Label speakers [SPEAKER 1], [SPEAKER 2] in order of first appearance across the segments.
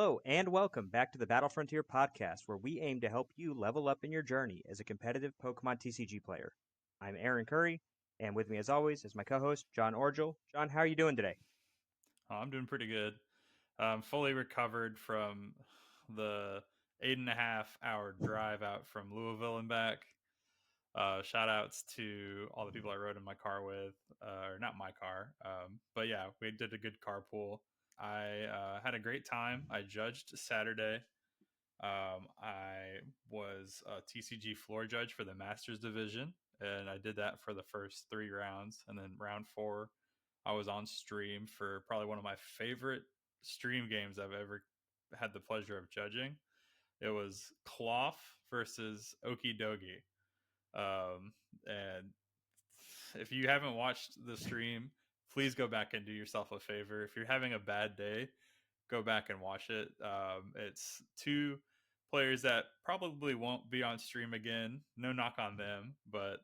[SPEAKER 1] Hello, and welcome back to the Battle Frontier podcast, where we aim to help you level up in your journey as a competitive Pokemon TCG player. I'm Aaron Curry, and with me, as always, is my co-host, John Orgel. John, how are you doing today?
[SPEAKER 2] I'm doing pretty good. I'm fully recovered from the 8.5 hour drive out from Louisville and back. Shout outs to all the people I rode in my car with, or not my car, but yeah, we did a good carpool. I had a great time. I judged Saturday. I was a TCG floor judge for the Masters division, and I did that for the first 3 rounds. And then round 4, I was on stream for probably one of my favorite stream games I've ever had the pleasure of judging. It was Cloth versus Okie Dogie. And if you haven't watched the stream, please go back and do yourself a favor. If you're having a bad day, go back and watch it. It's two players that probably won't be on stream again. No knock on them, but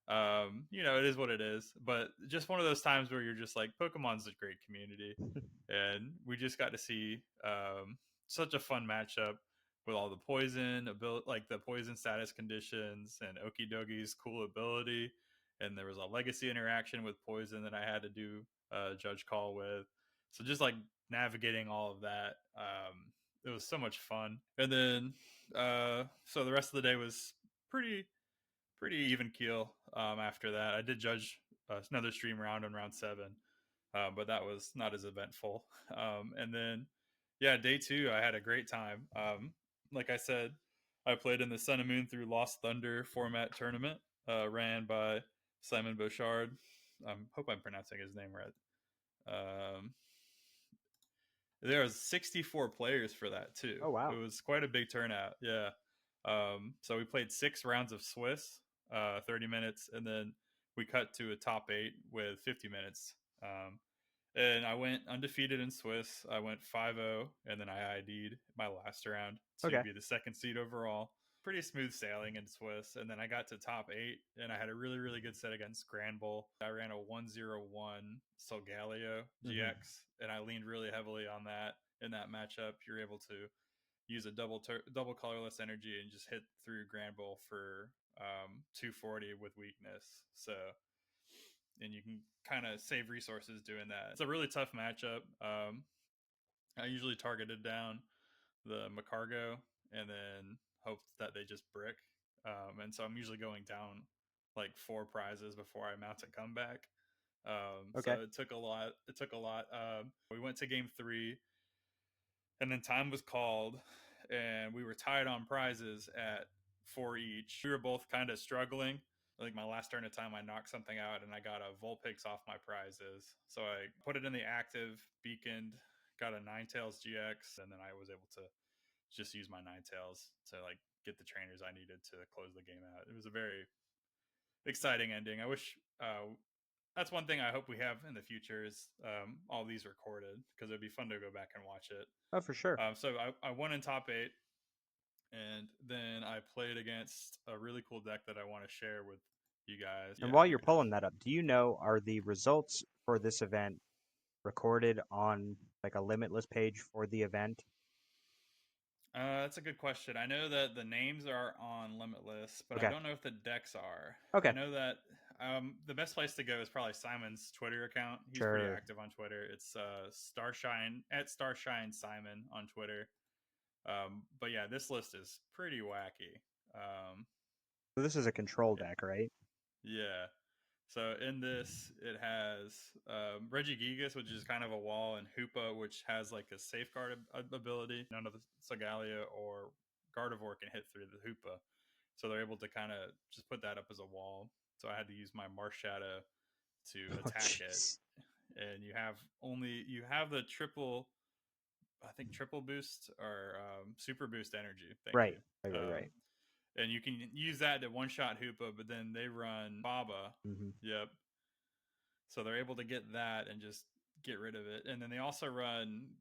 [SPEAKER 2] it is what it is. But just one of those times where you're just like, Pokemon's a great community, and we just got to see such a fun matchup with all the poison ability, like the poison status conditions, and Okidogie's cool ability. And there was a legacy interaction with poison that I had to do a judge call with. So just like navigating all of that, it was so much fun. And then so the rest of the day was pretty even keel. After that, I did judge another stream round on round 7, but that was not as eventful. And then, yeah, day 2, I had a great time. Like I said, I played in the Sun and Moon through Lost Thunder format tournament, ran by Simon Bouchard. I hope I'm pronouncing his name right. There was 64 players for that too.
[SPEAKER 1] Oh,
[SPEAKER 2] It
[SPEAKER 1] wow.
[SPEAKER 2] was quite a big turnout. Yeah. So we played 6 rounds of Swiss, 30 minutes, and then we cut to a top 8 with 50 minutes. And I went undefeated in Swiss. I went 5-0, and then I ID'd my last round to
[SPEAKER 1] Okay.
[SPEAKER 2] be the second seed overall. Pretty smooth sailing in Swiss. And then I got to top 8, and I had a really, really good set against Granbull. I ran a 101 Solgaleo
[SPEAKER 1] Mm-hmm.
[SPEAKER 2] GX, and I leaned really heavily on that. In that matchup, you're able to use a double colorless energy and just hit through Granbull for 240 with weakness. So, and you can kind of save resources doing that. It's a really tough matchup. I usually targeted down the Macargo and then hoped that they just brick. And so I'm usually going down like 4 prizes before I mount a comeback.
[SPEAKER 1] Okay.
[SPEAKER 2] So it took a lot. It took a lot. We went to game 3, and then time was called, and we were tied on prizes at 4 each. We were both kind of struggling. Like my last turn of time, I knocked something out and I got a Vulpix off my prizes. So I put it in the active, beaconed, got a Ninetales GX, and then I was able to just use my Ninetales to like get the trainers I needed to close the game out. It was a very exciting ending. I wish that's one thing I hope we have in the future is all these recorded, because it'd be fun to go back and watch it.
[SPEAKER 1] Oh, for sure.
[SPEAKER 2] So I won in top 8, and then I played against a really cool deck that I want to share with you guys.
[SPEAKER 1] And
[SPEAKER 2] Yeah,
[SPEAKER 1] while
[SPEAKER 2] you
[SPEAKER 1] you're
[SPEAKER 2] can have.
[SPEAKER 1] pulling that up, do you know, are the results for this event recorded on like a Limitless page for the event?
[SPEAKER 2] That's a good question. I know that the names are on Limitless, but I
[SPEAKER 1] Okay.
[SPEAKER 2] don't know if the decks are. I
[SPEAKER 1] Okay.
[SPEAKER 2] know that the best place to go is probably Simon's Twitter account. He's pretty
[SPEAKER 1] Sure.
[SPEAKER 2] active on Twitter. It's Starshine at Starshine Simon on Twitter. But yeah, this list is pretty wacky. Um,
[SPEAKER 1] So this is a control deck, right?
[SPEAKER 2] yeah. So in this, it has Regigigas, which is kind of a wall, and Hoopa, which has like a safeguard ability. None of the Sagalia or Gardevoir can hit through the Hoopa. So they're able to kind of just put that up as a wall. So I had to use my Marshadow to
[SPEAKER 1] Oh,
[SPEAKER 2] attack it.
[SPEAKER 1] jeez.
[SPEAKER 2] And you have the triple, I think triple boost or super boost energy. Thank
[SPEAKER 1] Right.
[SPEAKER 2] you.
[SPEAKER 1] Right. Right. Right.
[SPEAKER 2] And you can use that to one shot Hoopa, but then they run Baba.
[SPEAKER 1] Mm-hmm.
[SPEAKER 2] Yep. So they're able to get that and just get rid of it. And then they also run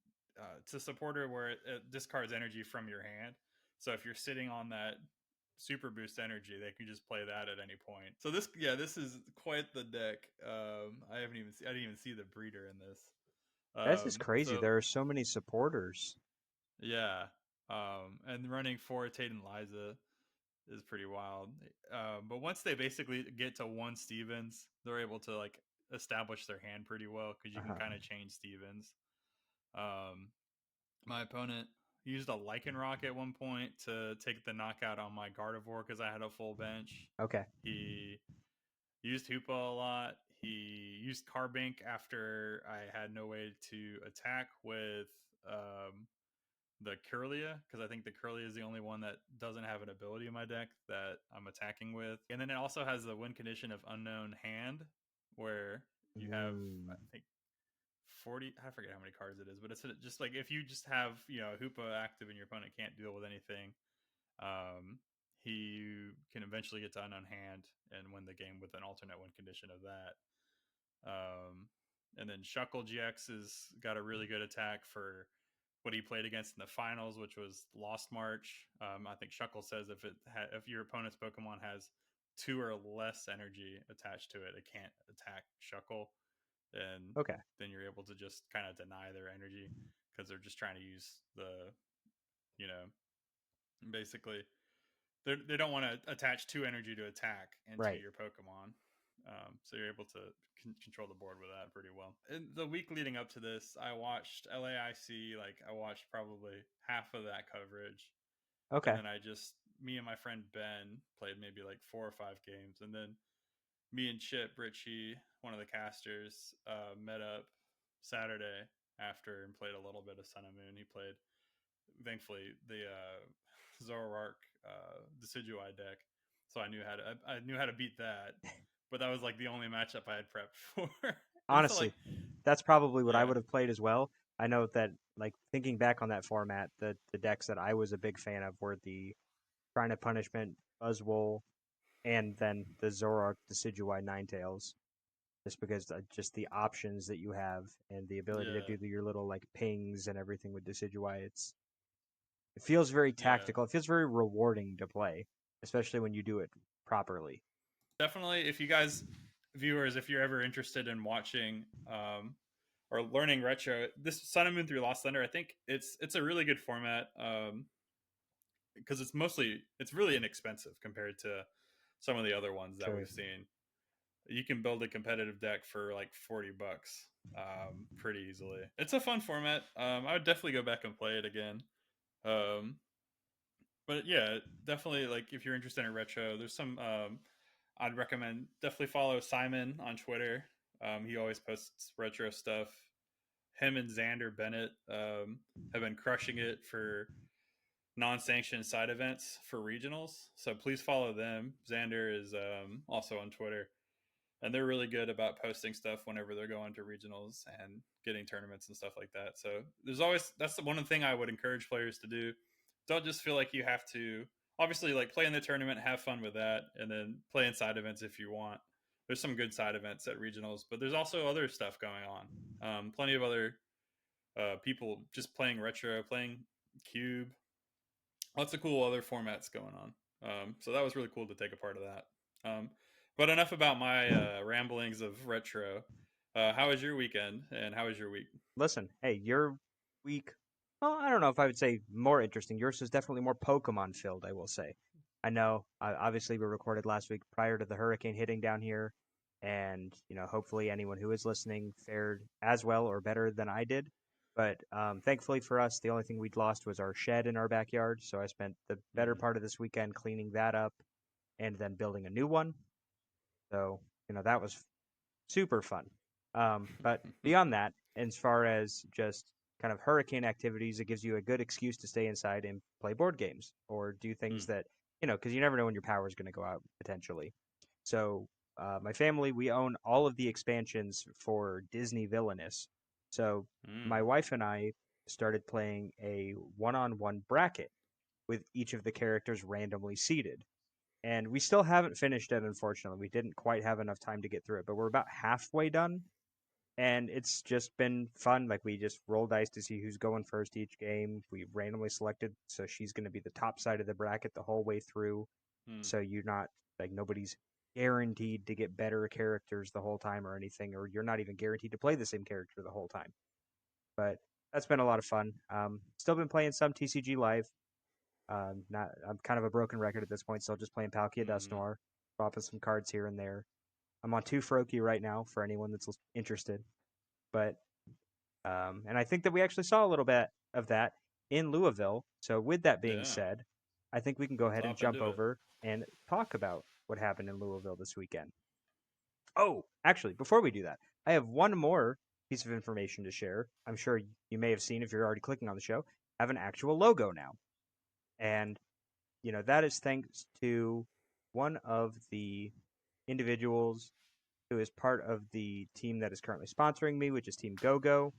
[SPEAKER 2] to supporter where it discards energy from your hand. So if you're sitting on that super boost energy, they can just play that at any point. So this is quite the deck. I didn't even see the breeder in this.
[SPEAKER 1] This is crazy.
[SPEAKER 2] So
[SPEAKER 1] There are so many supporters.
[SPEAKER 2] Yeah. And running 4 Tate and Liza is pretty wild. But once they basically get to 1 Stevens, they're able to like establish their hand pretty well because you can
[SPEAKER 1] Uh-huh.
[SPEAKER 2] kind of change Stevens. Um, my opponent used a Lycan Rock at one point to take the knockout on my Gardevoir because I had a full bench.
[SPEAKER 1] Okay.
[SPEAKER 2] He used Hoopa a lot. He used Carbink after I had no way to attack with the Curlia because I think the Curlia is the only one that doesn't have an ability in my deck that I'm attacking with. And then it also has the win condition of Unknown Hand, where you have I
[SPEAKER 1] Mm.
[SPEAKER 2] think 40. I forget how many cards it is, but it's just like if you just have Hoopa active and your opponent can't deal with anything, um, he can eventually get to Unknown Hand and win the game with an alternate win condition of that. And then Shuckle GX has got a really good attack for what he played against in the finals, which was Lost March. I think Shuckle says if your opponent's Pokemon has 2 or less energy attached to it, it can't attack Shuckle, and
[SPEAKER 1] Okay.
[SPEAKER 2] then you're able to just kind of deny their energy because they're just trying to use the you know basically they don't want to attach 2 energy to attack into
[SPEAKER 1] Right.
[SPEAKER 2] your Pokemon. So you're able to control the board with that pretty well. In the week leading up to this, I watched LAIC. Like I watched probably half of that coverage, and
[SPEAKER 1] Okay.
[SPEAKER 2] then me and my friend Ben played maybe like 4 or 5 games, and then me and Chip Ritchie, one of the casters, met up Saturday after and played a little bit of Sun and Moon. He played, thankfully, the Zoroark Decidueye deck, so I knew how to beat that. But that was like the only matchup I had prepped for. And so like
[SPEAKER 1] Honestly, that's probably what I
[SPEAKER 2] yeah,
[SPEAKER 1] would have played as well. I know that, like, thinking back on that format, the decks that I was a big fan of were the Shrine of Punishment, Buzzwole, and then the Zoroark Decidueye Ninetales. Just because just the options that you have and the ability to
[SPEAKER 2] yeah,
[SPEAKER 1] do your little like pings and everything with Decidueye, it feels very
[SPEAKER 2] yeah.
[SPEAKER 1] tactical. It feels very rewarding to play, especially when you do it properly.
[SPEAKER 2] Definitely, if you guys viewers, if you're ever interested in watching or learning retro, this Sun and Moon through Lost Thunder, I think it's a really good format because it's really inexpensive compared to some of the other ones that
[SPEAKER 1] True.
[SPEAKER 2] we've seen. You can build a competitive deck for like $40 pretty easily. It's a fun format. I would definitely go back and play it again. Um, but yeah, definitely like if you're interested in retro, there's some I'd recommend definitely follow Simon on Twitter. He always posts retro stuff. Him and Xander Bennett have been crushing it for non-sanctioned side events for regionals. So please follow them. Xander is also on Twitter, and they're really good about posting stuff whenever they're going to regionals and getting tournaments and stuff like that. So that's the one thing I would encourage players to do. Don't just feel like you have to obviously like play in the tournament, have fun with that, and then play in side events if you want. There's some good side events at regionals, but there's also other stuff going on. Plenty of other people just playing retro, playing cube, lots of cool other formats going on. So that was really cool to take a part of that. But enough about my ramblings of retro. How was your weekend and how was your week?
[SPEAKER 1] Listen, hey, your week, well, I don't know if I would say more interesting. Yours is definitely more Pokemon filled, I will say. I know, obviously, we recorded last week prior to the hurricane hitting down here, and, hopefully anyone who is listening fared as well or better than I did. But thankfully for us, the only thing we'd lost was our shed in our backyard. So I spent the better
[SPEAKER 2] Mm.
[SPEAKER 1] part of this weekend cleaning that up and then building a new one. So, that was super fun. But beyond that, as far as just kind of hurricane activities, it gives you a good excuse to stay inside and play board games or do things
[SPEAKER 2] Mm.
[SPEAKER 1] that, because you never know when your power is going to go out potentially. So, my family, we own all of the expansions for Disney Villainous. So, my
[SPEAKER 2] Mm.
[SPEAKER 1] wife and I started playing a one on one bracket with each of the characters randomly seated. And we still haven't finished it, unfortunately. We didn't quite have enough time to get through it, but we're about halfway done. And it's just been fun. Like, we just roll dice to see who's going first each game. We randomly selected, so she's going to be the top side of the bracket the whole way through.
[SPEAKER 2] Mm.
[SPEAKER 1] So you're not, like, nobody's guaranteed to get better characters the whole time or anything, or you're not even guaranteed to play the same character the whole time. But that's been a lot of fun. Still been playing some TCG Live. I'm kind of a broken record at this point, still just playing Palkia
[SPEAKER 2] Mm-hmm.
[SPEAKER 1] Dusknoir, dropping some cards here and there. I'm on 2 Froakie right now for anyone that's interested. But and I think that we actually saw a little bit of that in Louisville. So with that being
[SPEAKER 2] Yeah,
[SPEAKER 1] said, I think we can go
[SPEAKER 2] let's
[SPEAKER 1] ahead and
[SPEAKER 2] hop
[SPEAKER 1] jump
[SPEAKER 2] into it.
[SPEAKER 1] over and talk about what happened in Louisville this weekend. Oh, actually, before we do that, I have one more piece of information to share. I'm sure you may have seen if you're already clicking on the show. I have an actual logo now. And that is thanks to one of the individuals who is part of the team that is currently sponsoring me, which is Team GoGo.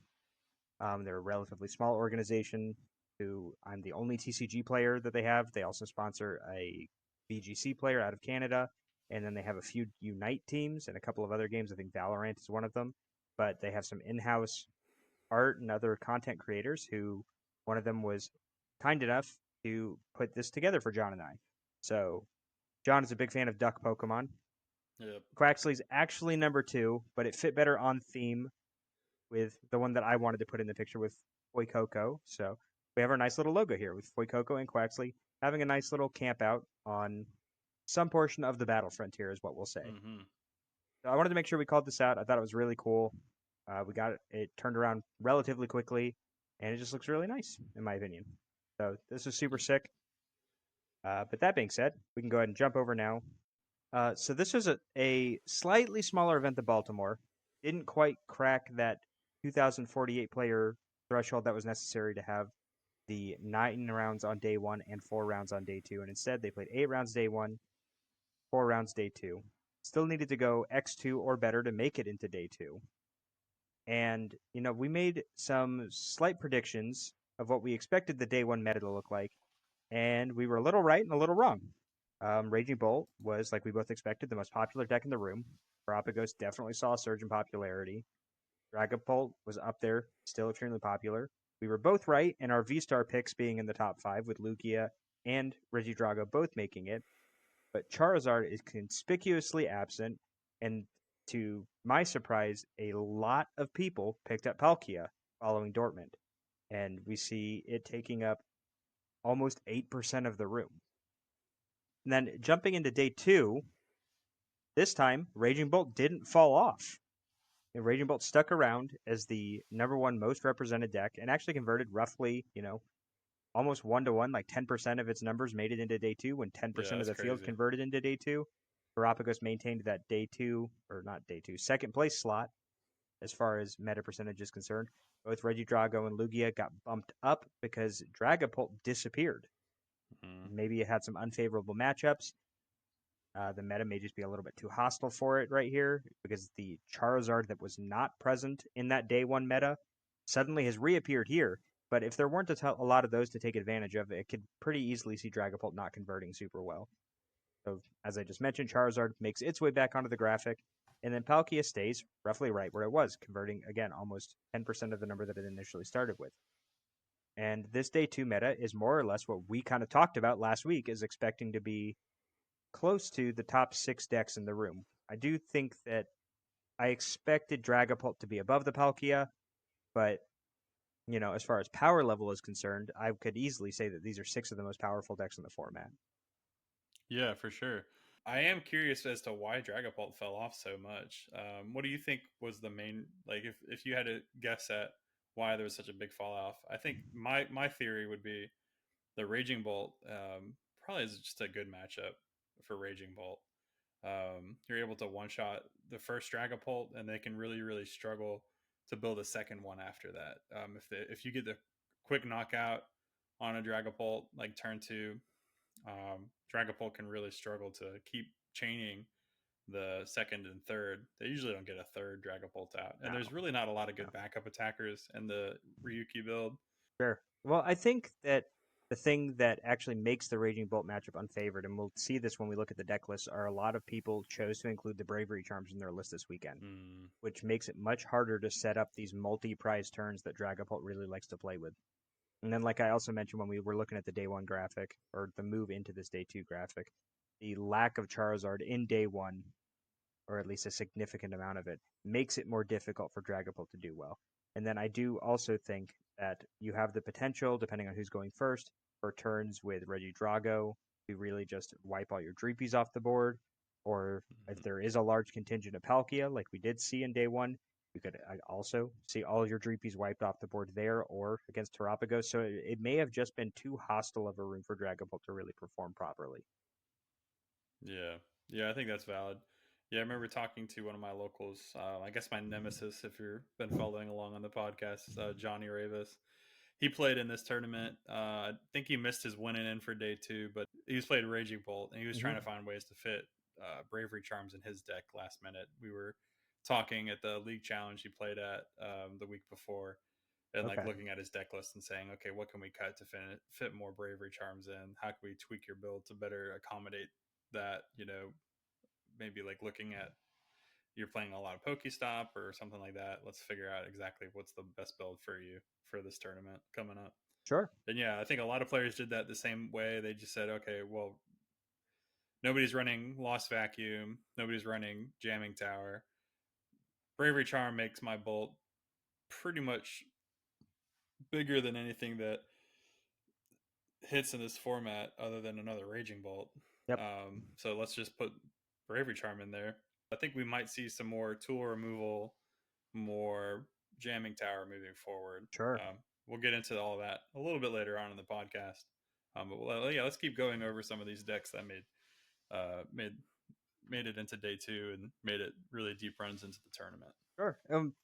[SPEAKER 1] They're a relatively small organization who I'm the only TCG player that they have. They also sponsor a VGC player out of Canada, and then they have a few Unite teams and a couple of other games. I think Valorant is one of them, but they have some in-house art and other content creators who one of them was kind enough to put this together for John and I. So John is a big fan of duck Pokemon.
[SPEAKER 2] Yep.
[SPEAKER 1] Quaxley's actually number 2, but it fit better on theme with the one that I wanted to put in the picture with Foykoko. So we have our nice little logo here with Foykoko and Quaxley having a nice little camp out on some portion of the battle frontier, is what we'll say.
[SPEAKER 2] Mm-hmm.
[SPEAKER 1] So I wanted to make sure we called this out. I thought it was really cool. We got it turned around relatively quickly, and it just looks really nice, in my opinion. So this is super sick. But that being said, we can go ahead and jump over now. So this was a slightly smaller event than Baltimore. Didn't quite crack that 2,048 player threshold that was necessary to have the 9 rounds on day 1 and 4 rounds on day 2. And instead, they played 8 rounds day 1, 4 rounds day 2. Still needed to go X2 or better to make it into day 2. And, we made some slight predictions of what we expected the day 1 meta to look like. And we were a little right and a little wrong. Raging Bolt was, like we both expected, the most popular deck in the room. Parapagos definitely saw a surge in popularity. Dragapult was up there, still extremely popular. We were both right in our V-Star picks being in the top 5, with Lugia and Regidrago both making it. But Charizard is conspicuously absent, and to my surprise, a lot of people picked up Palkia following Dortmund. And we see it taking up almost 8% of the room. And then jumping into day 2, this time Raging Bolt didn't fall off. And Raging Bolt stuck around as the number 1 most represented deck and actually converted roughly, almost 1-to-1, like 10% of its numbers made it into day 2 when
[SPEAKER 2] Yeah,
[SPEAKER 1] 10% of
[SPEAKER 2] that's
[SPEAKER 1] the field
[SPEAKER 2] crazy.
[SPEAKER 1] converted into day 2. Parapagos maintained that day 2, or not day 2, second place slot as far as meta percentage is concerned. Both Regidrago and Lugia got bumped up because Dragapult disappeared.
[SPEAKER 2] Mm-hmm.
[SPEAKER 1] Maybe it had some unfavorable matchups. The meta may just be a little bit too hostile for it right here because the Charizard that was not present in that day 1 meta suddenly has reappeared here. But if there weren't a lot of those to take advantage of, it could pretty easily see Dragapult not converting super well. So, as I just mentioned, Charizard makes its way back onto the graphic, and then Palkia stays roughly right where it was, converting, again, almost 10% of the number that it initially started with. And this day 2 meta is more or less what we kind of talked about last week, is expecting to be close to the top 6 decks in the room. I do think that I expected Dragapult to be above the Palkia, but as far as power level is concerned, I could easily say that these are 6 of the most powerful decks in the format.
[SPEAKER 2] Yeah, for sure. I am curious as to why Dragapult fell off so much. What do you think was the main, like, if you had to guess at why there was such a big fall off? I think my theory would be the Raging Bolt probably is just a good matchup for Raging Bolt. You're able to one shot the first Dragapult, and they can really struggle to build a second one after that. If you get the quick knockout on a Dragapult like turn 2, Dragapult can really struggle to keep chaining the second and third. They usually don't get a third Dragapult out, and
[SPEAKER 1] No,
[SPEAKER 2] there's really not a lot of
[SPEAKER 1] no.
[SPEAKER 2] good backup attackers in the Ryuki build.
[SPEAKER 1] Sure. Well, I think that the thing that actually makes the Raging Bolt matchup unfavored, and we'll see this when we look at the deck list, are a lot of people chose to include the Bravery Charms in their list this weekend,
[SPEAKER 2] Mm,
[SPEAKER 1] which makes it much harder to set up these multi-prize turns that Dragapult really likes to play with. And then, like I also mentioned when we were looking at the day 1 graphic, or the move into this day 2 graphic, the lack of Charizard in day 1, or at least a significant amount of it, makes it more difficult for Dragapult to do well. And then I do also think that you have the potential, depending on who's going first, for turns with Reggie Drago to really just wipe all your Dreepies off the board. Or if
[SPEAKER 2] Mhm.
[SPEAKER 1] there is a large contingent of Palkia, like we did see in day one, you could also see all your Dreepies wiped off the board there or against Terapagos. So it may have just been too hostile of a room for Dragapult to really perform properly.
[SPEAKER 2] Yeah, yeah, I think that's valid. Yeah, I remember talking to one of my locals. I guess my nemesis, if you've been following along on the podcast, Johnny Ravis. He played in this tournament. I think he missed his winning in for day two, but he was playing Raging Bolt, and he was
[SPEAKER 1] Mm-hmm.
[SPEAKER 2] trying to find ways to fit Bravery Charms in his deck last minute. We were talking at the league challenge he played at the week before, and like
[SPEAKER 1] Okay.
[SPEAKER 2] looking at his deck list and saying, okay, what can we cut to fit more Bravery Charms in? How can we tweak your build to better accommodate that? Maybe like looking at you're playing a lot of Pokestop or something like that. Let's figure out exactly what's the best build for you for this tournament coming up.
[SPEAKER 1] Sure.
[SPEAKER 2] And yeah, I think a lot of players did that the same way. They just said, okay, well, nobody's running Lost Vacuum, nobody's running Jamming Tower. Bravery Charm makes my bolt pretty much bigger than anything that hits in this format other than another Raging Bolt.
[SPEAKER 1] Yep.
[SPEAKER 2] So let's just put Bravery Charm in there. I think we might see some more tool removal, more Jamming Tower moving forward.
[SPEAKER 1] Sure.
[SPEAKER 2] We'll get into all of that a little bit later on in the podcast. But yeah, let's keep going over some of these decks that uh, made made it into day two and made it really deep runs into the tournament.
[SPEAKER 1] Sure.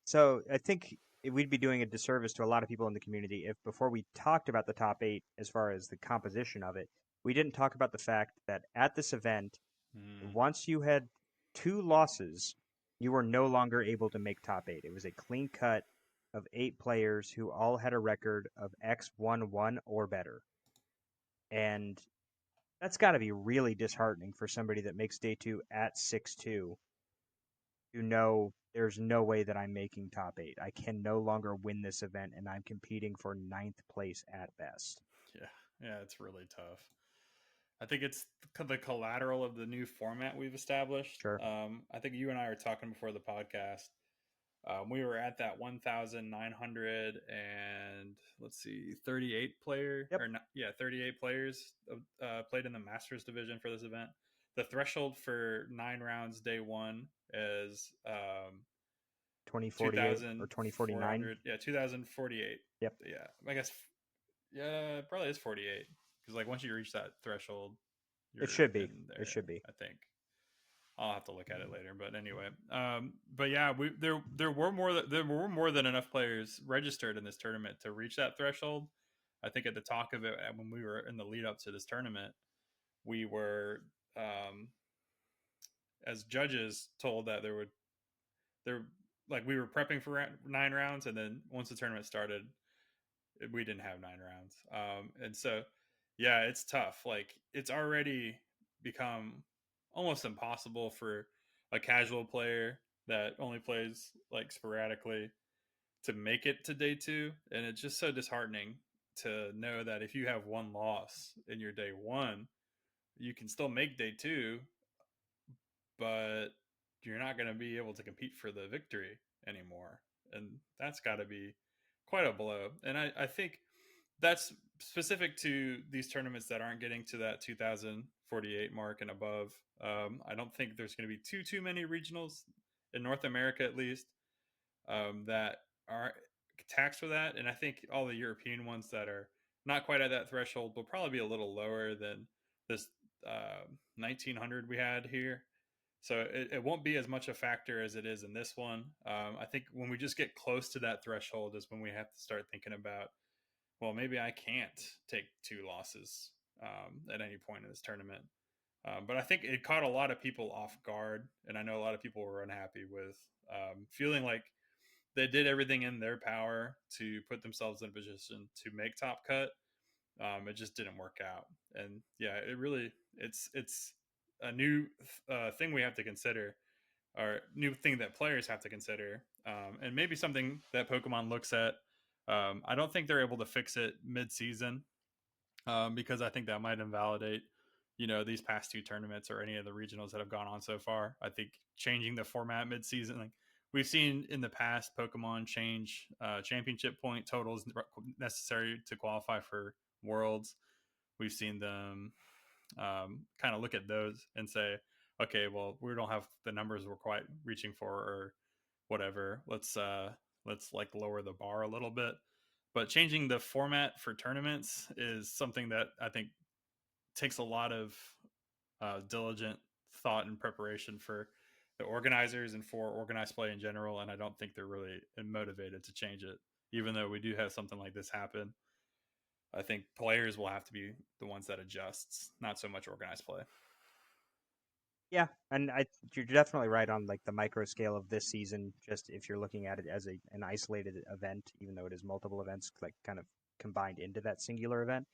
[SPEAKER 1] So I think we'd be doing a disservice to a lot of people in the community if before we talked about the top eight as far as the composition of it, we didn't talk about the fact that at this event,
[SPEAKER 2] Mm,
[SPEAKER 1] once you had two losses, you were no longer able to make top eight. It was a clean cut of 8 players who all had a record of X11 or better. And that's got to be really disheartening for somebody that makes day two at 6-2 to know there's no way that I'm making top eight. I can no longer win this event, and I'm competing for ninth place at best.
[SPEAKER 2] yeah, yeah, it's really tough. I think it's the collateral of the new format we've established.
[SPEAKER 1] Sure.
[SPEAKER 2] I think you and I were talking before the podcast. We were at that 1,900 and let's see, 38 player
[SPEAKER 1] Yep.
[SPEAKER 2] or not, yeah, 38 players played in the Masters division for this event. The threshold for 9 rounds day one is
[SPEAKER 1] 2048 or 2049.
[SPEAKER 2] 2,400. Yeah, 2,048.
[SPEAKER 1] Yep.
[SPEAKER 2] Yeah, I guess. Yeah, it probably is 48 because like once you reach that threshold,
[SPEAKER 1] It
[SPEAKER 2] you're
[SPEAKER 1] should be.
[SPEAKER 2] in
[SPEAKER 1] It
[SPEAKER 2] there.
[SPEAKER 1] should be.
[SPEAKER 2] I think. I'll have to look at it later, but anyway, but yeah, there were more than enough players registered in this tournament to reach that threshold. I think at the talk of it when we were in the lead up to this tournament, we were as judges told that there like we were prepping for 9 rounds, and then once the tournament started, we didn't have 9 rounds, and so yeah, it's tough. Like it's already become almost impossible for a casual player that only plays like sporadically to make it to day two, and it's just so disheartening to know that if you have one loss in your day one, you can still make day two, but you're not going to be able to compete for the victory anymore, and that's got to be quite a blow. And I think that's specific to these tournaments that aren't getting to that 2048 mark and above. I don't think there's going to be too many regionals in North America, at least, that are taxed with that. And I think all the European ones that are not quite at that threshold will probably be a little lower than this 1900 we had here. So it won't be as much a factor as it is in this one. I think when we just get close to that threshold is when we have to start thinking about, well, maybe I can't take 2 losses at any point in this tournament. But I think it caught a lot of people off guard, and I know a lot of people were unhappy with feeling like they did everything in their power to put themselves in a position to make top cut. It just didn't work out, and yeah, it's a new thing we have to consider, or new thing that players have to consider, and maybe something that Pokemon looks at. I don't think they're able to fix it mid-season because I think that might invalidate, these past two tournaments or any of the regionals that have gone on so far. I think changing the format mid-season, like we've seen in the past Pokemon change championship point totals necessary to qualify for Worlds. We've seen them kind of look at those and say, okay, well, we don't have the numbers we're quite reaching for, or whatever. Let's like lower the bar a little bit. But changing the format for tournaments is something that I think takes a lot of diligent thought and preparation for the organizers and for organized play in general. And I don't think they're really motivated to change it, even though we do have something like this happen. I think players will have to be the ones that adjusts, not so much organized play.
[SPEAKER 1] Yeah, and you're definitely right on like the micro scale of this season. Just if you're looking at it as an isolated event, even though it is multiple events, like kind of combined into that singular event.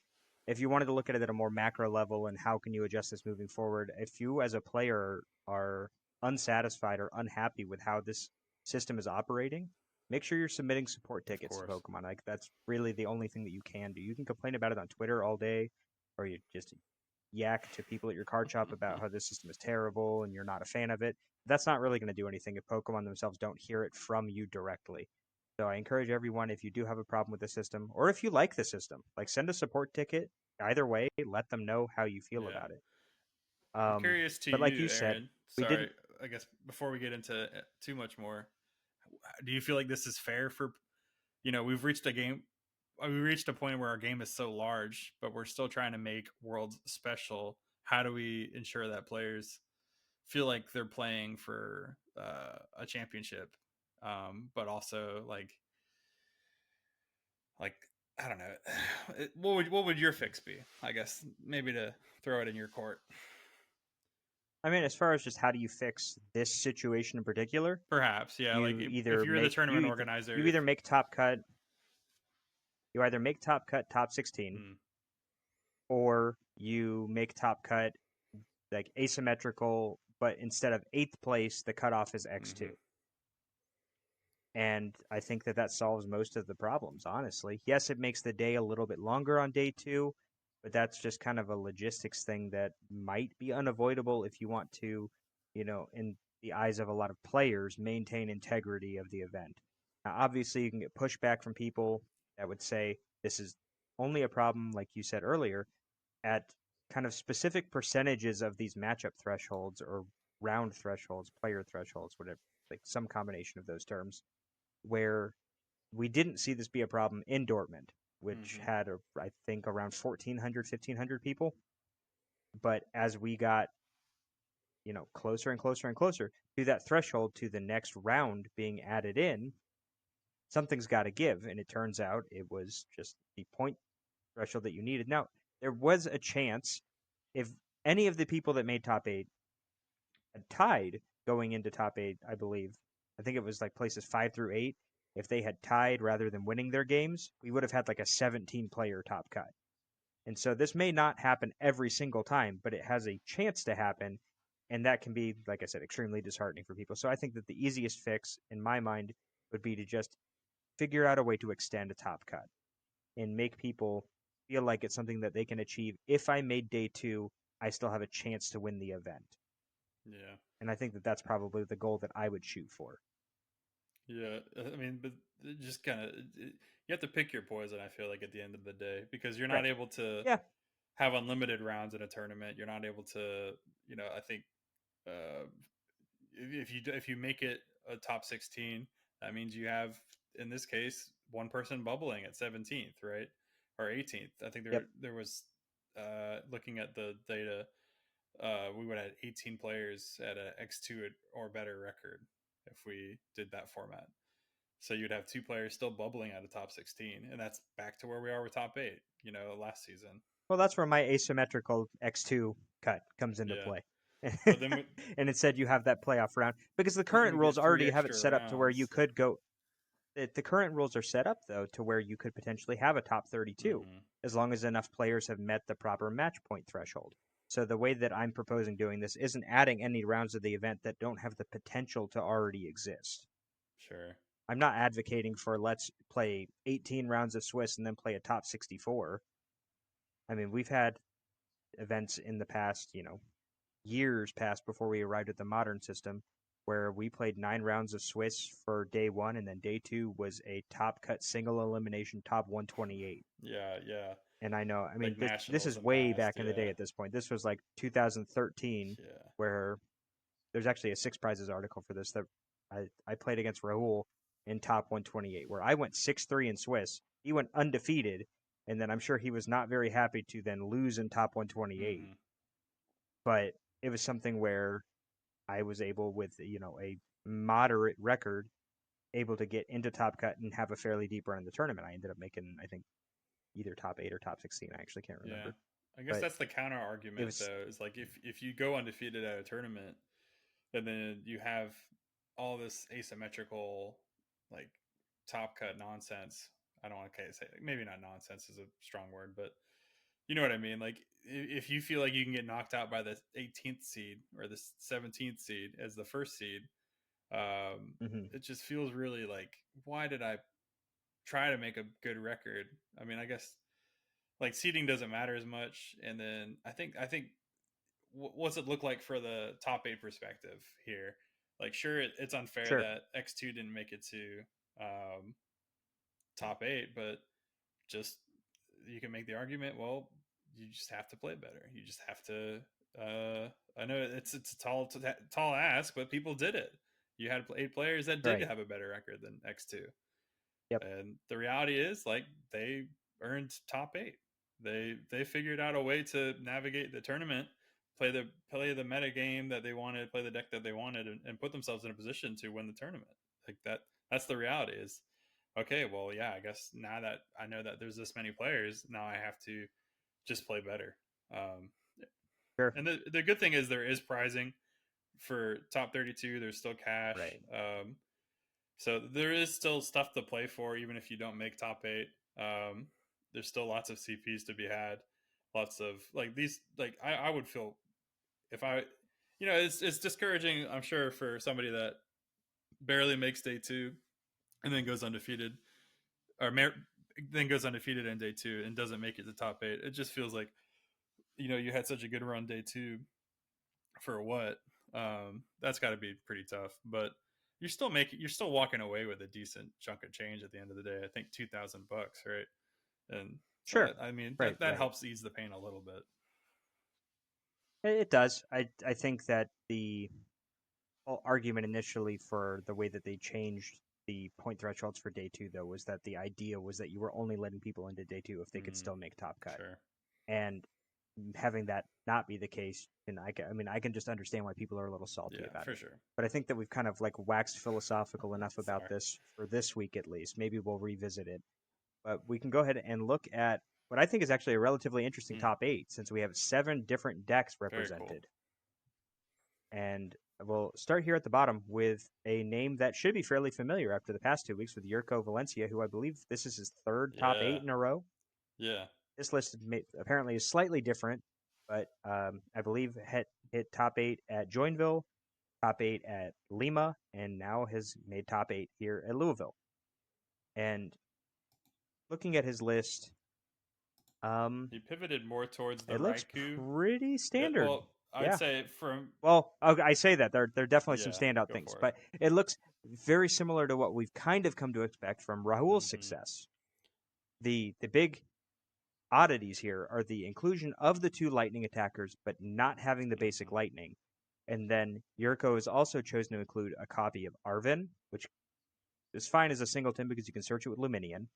[SPEAKER 1] If you wanted to look at it at a more macro level and how can you adjust this moving forward, if you as a player are unsatisfied or unhappy with how this system is operating, make sure you're submitting support
[SPEAKER 2] Of
[SPEAKER 1] tickets to
[SPEAKER 2] course.
[SPEAKER 1] Pokemon. Like that's really the only thing that you can do. You can complain about it on Twitter all day, or you just yak to people at your card shop about how this system is terrible and you're not a fan of it. That's not really going to do anything if Pokemon themselves don't hear it from you directly. So I encourage everyone, if you do have a problem with the system, or if you like the system, like send a support ticket. Either way, let them know how you feel
[SPEAKER 2] Yeah.
[SPEAKER 1] about it.
[SPEAKER 2] I'm curious to
[SPEAKER 1] But like
[SPEAKER 2] you,
[SPEAKER 1] you said,
[SPEAKER 2] Aaron.
[SPEAKER 1] we
[SPEAKER 2] Sorry,
[SPEAKER 1] didn't.
[SPEAKER 2] I guess before we get into too much more, do you feel like this is fair for, we've reached a game, we reached a point where our game is so large, but we're still trying to make Worlds special. How do we ensure that players feel like they're playing for a championship, but also like I don't know, what would your fix be? I guess maybe to throw it in your court.
[SPEAKER 1] I mean, as far as just how do you fix this situation in particular,
[SPEAKER 2] Perhaps, yeah. Like
[SPEAKER 1] you
[SPEAKER 2] if
[SPEAKER 1] either
[SPEAKER 2] you're the
[SPEAKER 1] make
[SPEAKER 2] tournament organizer,
[SPEAKER 1] you
[SPEAKER 2] if
[SPEAKER 1] either make top cut, you either make top cut top 16,
[SPEAKER 2] hmm,
[SPEAKER 1] or you make top cut like asymmetrical, but instead of eighth place, the cutoff is X2.
[SPEAKER 2] hmm,
[SPEAKER 1] And I think that solves most of the problems, honestly. Yes, it makes the day a little bit longer on day two, but that's just kind of a logistics thing that might be unavoidable if you want to, in the eyes of a lot of players, maintain integrity of the event. Now, obviously, you can get pushback from people that would say this is only a problem, like you said earlier, at kind of specific percentages of these matchup thresholds or round thresholds, player thresholds, whatever, like some combination of those terms where we didn't see this be a problem in Dortmund, which
[SPEAKER 2] hmm,
[SPEAKER 1] had, I think, around 1,400, 1,500 people. But as we got, closer and closer and closer to that threshold to the next round being added in, something's got to give. And it turns out it was just the point threshold that you needed. Now, there was a chance if any of the people that made top eight had tied going into top eight, I believe. I think it was like places 5 through 8. If they had tied rather than winning their games, we would have had like a 17 player top cut. And so this may not happen every single time, but it has a chance to happen. And that can be, like I said, extremely disheartening for people. So I think that the easiest fix in my mind would be to just figure out a way to extend a top cut and make people feel like it's something that they can achieve. If I made day two, I still have a chance to win the event.
[SPEAKER 2] yeah,
[SPEAKER 1] And I think that that's probably the goal that I would shoot for.
[SPEAKER 2] yeah. I mean, but it just kind of you have to pick your poison. I feel like at the end of the day, because you're not
[SPEAKER 1] Correct.
[SPEAKER 2] able to
[SPEAKER 1] Yeah.
[SPEAKER 2] have unlimited rounds in a tournament. You're not able to, I think uh, if you make it a top 16, that means you have, in this case, one person bubbling at 17th, right, or 18th. I think there
[SPEAKER 1] Yep.
[SPEAKER 2] there was looking at the data, we would have 18 players at a X2 or better record if we did that format. So you'd have two players still bubbling at a top 16, and that's back to where we are with top 8. Last season.
[SPEAKER 1] Well, that's where my asymmetrical X2 cut comes into
[SPEAKER 2] Yeah,
[SPEAKER 1] play.
[SPEAKER 2] but then
[SPEAKER 1] And instead, you have that playoff round because the
[SPEAKER 2] but then
[SPEAKER 1] current
[SPEAKER 2] we
[SPEAKER 1] rules
[SPEAKER 2] get three
[SPEAKER 1] already have it
[SPEAKER 2] extra
[SPEAKER 1] set up to where you
[SPEAKER 2] rounds.
[SPEAKER 1] could go. The current rules are set up, though, to where you could potentially have a top 32
[SPEAKER 2] Mm-hmm.
[SPEAKER 1] as long as enough players have met the proper match point threshold. So the way that I'm proposing doing this isn't adding any rounds of the event that don't have the potential to already exist.
[SPEAKER 2] Sure.
[SPEAKER 1] I'm not advocating for let's play 18 rounds of Swiss and then play a top 64. I mean, we've had events in the past, years past before we arrived at the modern system, where we played 9 rounds of Swiss for day 1, and then day 2 was a top cut single elimination top 128.
[SPEAKER 2] Yeah, yeah.
[SPEAKER 1] And I know, I
[SPEAKER 2] Like
[SPEAKER 1] mean, this
[SPEAKER 2] nationals
[SPEAKER 1] is
[SPEAKER 2] and
[SPEAKER 1] way
[SPEAKER 2] past,
[SPEAKER 1] back in the day
[SPEAKER 2] yeah.
[SPEAKER 1] at this point. This was like 2013,
[SPEAKER 2] Yeah.
[SPEAKER 1] where there's actually a Six Prizes article for this that I played against Raul in top 128, where I went 6-3 in Swiss. He went undefeated, and then I'm sure he was not very happy to then lose in top 128.
[SPEAKER 2] Mm-hmm.
[SPEAKER 1] But it was something where I was able, with a moderate record, able to get into top cut and have a fairly deep run in the tournament. I ended up making, I think, either top 8 or top 16. I actually can't
[SPEAKER 2] Yeah.
[SPEAKER 1] remember,
[SPEAKER 2] I guess
[SPEAKER 1] but
[SPEAKER 2] that's the counter
[SPEAKER 1] it
[SPEAKER 2] argument
[SPEAKER 1] was
[SPEAKER 2] though, is like if you go undefeated at a tournament and then you have all this asymmetrical like top cut nonsense. I don't want to say, maybe not nonsense is a strong word, but you know what I mean. Like if you feel like you can get knocked out by the 18th seed or the 17th seed as the first seed,
[SPEAKER 1] mhm.
[SPEAKER 2] it just feels really like, why did I try to make a good record? I mean, I guess like seeding doesn't matter as much, and then I think what's it look like for the top 8 perspective here? Like, sure, it's unfair
[SPEAKER 1] Sure.
[SPEAKER 2] that X2 didn't make it to um, top 8, but just you can make the argument. Well, you just have to play better. You just have to. I know it's a tall ask, but people did it. You had 8 players that did
[SPEAKER 1] Right.
[SPEAKER 2] have a better record than X2,
[SPEAKER 1] Yep.
[SPEAKER 2] and the reality is, like, they earned top 8. They figured out a way to navigate the tournament, play the meta game that they wanted, play the deck that they wanted, and put themselves in a position to win the tournament. Like that's the reality. Is okay. Well, yeah, I guess now that I know that there's this many players, now I have to just play better. Um,
[SPEAKER 1] Sure.
[SPEAKER 2] and the good thing is there is prizing for top 32. There's still cash.
[SPEAKER 1] Right.
[SPEAKER 2] So there is still stuff to play for, even if you don't make top 8. There's still lots of CPs to be had. Lots of like these. Like I would feel if I, it's discouraging. I'm sure for somebody that barely makes day 2 and then goes undefeated, or then goes undefeated in day 2 and doesn't make it to top 8. It just feels like you had such a good run day 2 for what? That's got to be pretty tough. But you're still walking away with a decent chunk of change at the end of the day. I think $2,000, right? And so
[SPEAKER 1] Sure.
[SPEAKER 2] I mean
[SPEAKER 1] Right.
[SPEAKER 2] that
[SPEAKER 1] Right.
[SPEAKER 2] helps ease the pain a little bit.
[SPEAKER 1] It does. I think that the whole argument initially for the way that they changed the point thresholds for day 2, though, was that the idea was that you were only letting people into day 2 if they could
[SPEAKER 2] Mm,
[SPEAKER 1] still make top cut.
[SPEAKER 2] sure.
[SPEAKER 1] And having that not be the case, and I can just understand why people are a little salty
[SPEAKER 2] Yeah,
[SPEAKER 1] about
[SPEAKER 2] for
[SPEAKER 1] it.
[SPEAKER 2] sure.
[SPEAKER 1] But I think that we've kind of like waxed philosophical enough about
[SPEAKER 2] Sorry.
[SPEAKER 1] this for this week at least. Maybe we'll revisit it. But we can go ahead and look at what I think is actually a relatively interesting
[SPEAKER 2] Mm,
[SPEAKER 1] top 8, since we have 7 different decks
[SPEAKER 2] very cool.
[SPEAKER 1] represented. And we'll start here at the bottom with a name that should be fairly familiar after the past 2 weeks, with Yurko Valencia, who I believe this is his third top
[SPEAKER 2] Yeah.
[SPEAKER 1] 8 in a row.
[SPEAKER 2] Yeah.
[SPEAKER 1] This list apparently is slightly different, but I believe hit top 8 at Joinville, top 8 at Lima, and now has made top 8 here at Louisville. And looking at his list,
[SPEAKER 2] He pivoted more towards the
[SPEAKER 1] it looks
[SPEAKER 2] Raikou.
[SPEAKER 1] pretty standard.
[SPEAKER 2] Well, I'd
[SPEAKER 1] Yeah.
[SPEAKER 2] say from
[SPEAKER 1] Well, okay, I say that there are definitely some
[SPEAKER 2] yeah,
[SPEAKER 1] standout
[SPEAKER 2] go
[SPEAKER 1] things,
[SPEAKER 2] for it.
[SPEAKER 1] but it looks very similar to what we've kind of come to expect from Rahul's
[SPEAKER 2] Mm-hmm.
[SPEAKER 1] success. The big oddities here are the inclusion of the 2 lightning attackers, but not having the basic
[SPEAKER 2] Mm-hmm.
[SPEAKER 1] lightning. And then Yurko has also chosen to include a copy of Arvin, which is fine as a singleton because you can search it with Luminion.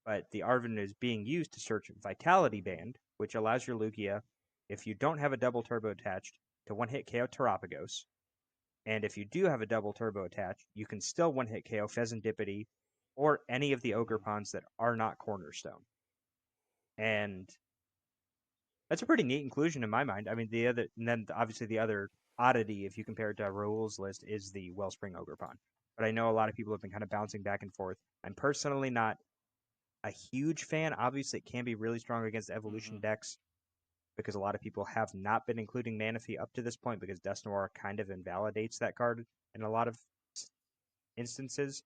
[SPEAKER 1] But the Arvin is being used to search Vitality Band, which allows your Lugia, if you don't have a double turbo attached, to one hit KO Terapagos. And if you do have a double turbo attached, you can still one hit KO Pheasantipity or any of the Ogre
[SPEAKER 2] Mm-hmm.
[SPEAKER 1] Pawns that are not Cornerstone. And that's a pretty neat inclusion in my mind. I mean, and then obviously the other oddity, if you compare it to Raul's list, is the Wellspring Ogre Pawn. But I know a lot of people have been kind of bouncing back and forth. I'm personally not a huge fan. Obviously, it can be really strong against
[SPEAKER 2] Mm-hmm.
[SPEAKER 1] evolution decks because a lot of people have not been including Manaphy up to this point because Dust Noir kind of invalidates that card in a lot of instances.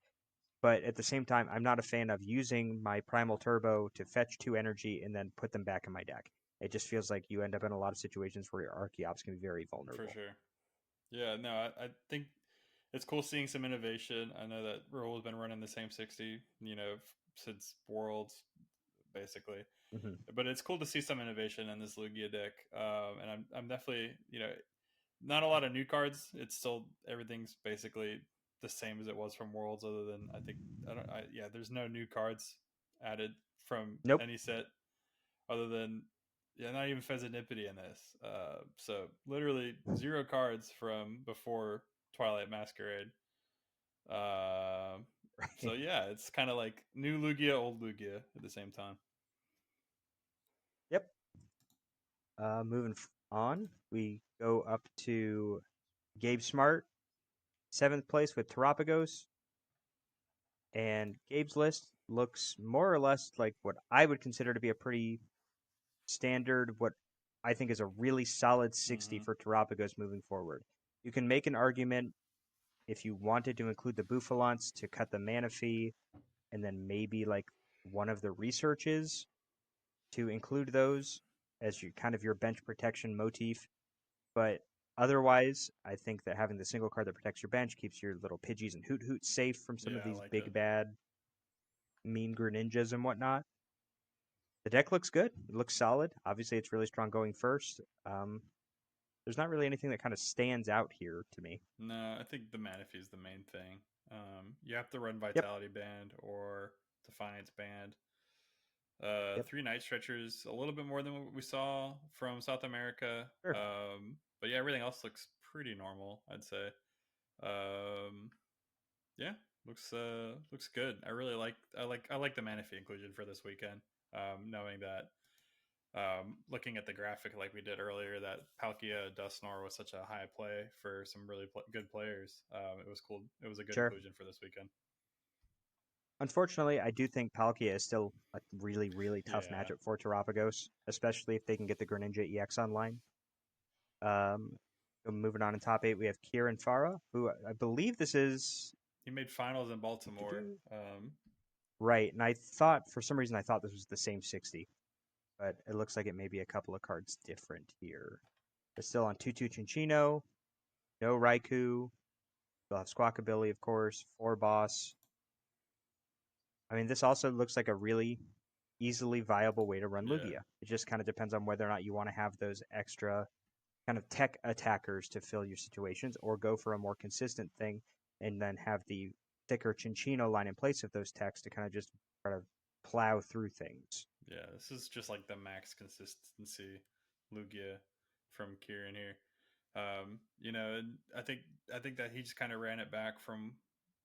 [SPEAKER 1] But at the same time, I'm not a fan of using my Primal Turbo to fetch 2 energy and then put them back in my deck. It just feels like you end up in a lot of situations where your Archeops can be very
[SPEAKER 2] For
[SPEAKER 1] vulnerable.
[SPEAKER 2] sure. Yeah, no, I think it's cool seeing some innovation. I know that Rule has been running the same 60, since Worlds, basically.
[SPEAKER 1] Hmm.
[SPEAKER 2] But it's cool to see some innovation in this Lugia deck. And I'm definitely, not a lot of new cards. It's still everything's basically the same as it was from Worlds, other than there's no new cards added from
[SPEAKER 1] Nope.
[SPEAKER 2] any set other than not even Pheasantipity in this. So literally zero cards from before Twilight Masquerade. Uh, so
[SPEAKER 1] Right.
[SPEAKER 2] yeah, it's kind of like new Lugia, old Lugia at the same time.
[SPEAKER 1] Yep. Moving on, we go up to Gabe Smart, seventh place with Terapagos, and Gabe's list looks more or less like what I would consider to be a pretty standard, what I think is a really solid 60
[SPEAKER 2] Mm-hmm.
[SPEAKER 1] for Terapagos moving forward. You can make an argument if you wanted to include the Bouffalants to cut the mana fee, and then maybe like one of the researches to include those as your kind of your bench protection motif. But otherwise, I think that having the single card that protects your bench keeps your little Pidgeys and Hoot Hoots safe from some
[SPEAKER 2] Yeah,
[SPEAKER 1] of
[SPEAKER 2] I
[SPEAKER 1] these
[SPEAKER 2] like it.
[SPEAKER 1] big bad mean Greninjas and whatnot. The deck looks good. It looks solid. Obviously, it's really strong going first. There's not really anything that kind of stands out here to me.
[SPEAKER 2] No, I think the Manaphy is the main thing. You have to run
[SPEAKER 1] Yep,
[SPEAKER 2] Vitality Band or Defiance Band.
[SPEAKER 1] yep,
[SPEAKER 2] Three Night Stretchers, a little bit more than what we saw from South America.
[SPEAKER 1] sure.
[SPEAKER 2] But yeah, everything else looks pretty normal, I'd say. Um, yeah, looks good. I like the Manaphy inclusion for this weekend. Knowing that looking at the graphic like we did earlier, that Palkia Dusknoir was such a high play for some really good players. It was cool. It was a good
[SPEAKER 1] Sure.
[SPEAKER 2] inclusion for this weekend.
[SPEAKER 1] Unfortunately, I do think Palkia is still a really, really tough
[SPEAKER 2] Yeah,
[SPEAKER 1] matchup for Terapagos, especially if they can get the Greninja EX online. Um, moving on in top eight, we have Kieran Farah, who I believe this is
[SPEAKER 2] he made finals in Baltimore.
[SPEAKER 1] right. And I thought, for some reason, I thought this was the same 60, but it looks like it may be a couple of cards different here. But still on 2-2 Chinchino, no Raikou. They'll have Squawkabilly, of course, 4 Boss. I mean, this also looks like a really easily viable way to run
[SPEAKER 2] Yeah,
[SPEAKER 1] Lugia. It just kind of depends on whether or not you want to have those extra kind of tech attackers to fill your situations, or go for a more consistent thing and then have the thicker Chinchino line in place of those techs to kind of just try to plow through things.
[SPEAKER 2] yeah. This is just like the max consistency Lugia from Kieran here. And I think that he just kind of ran it back from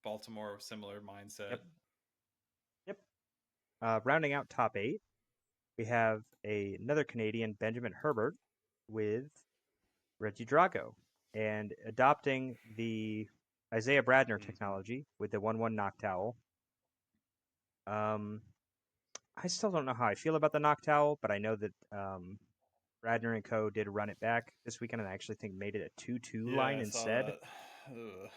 [SPEAKER 2] Baltimore with similar mindset.
[SPEAKER 1] Yep. Yep. Rounding out top eight, we have another Canadian, Benjamin Herbert, with Reggie Drago, and adopting the Isaiah Bradner
[SPEAKER 2] Mm-hmm.
[SPEAKER 1] technology with the 1/1 Noctowl. Um, I still don't know how I feel about the Noctowl, but I know that Bradner and Co. did run it back this weekend, and I actually think made it a 2/2
[SPEAKER 2] Yeah,
[SPEAKER 1] line
[SPEAKER 2] I saw
[SPEAKER 1] instead.
[SPEAKER 2] that. Ugh.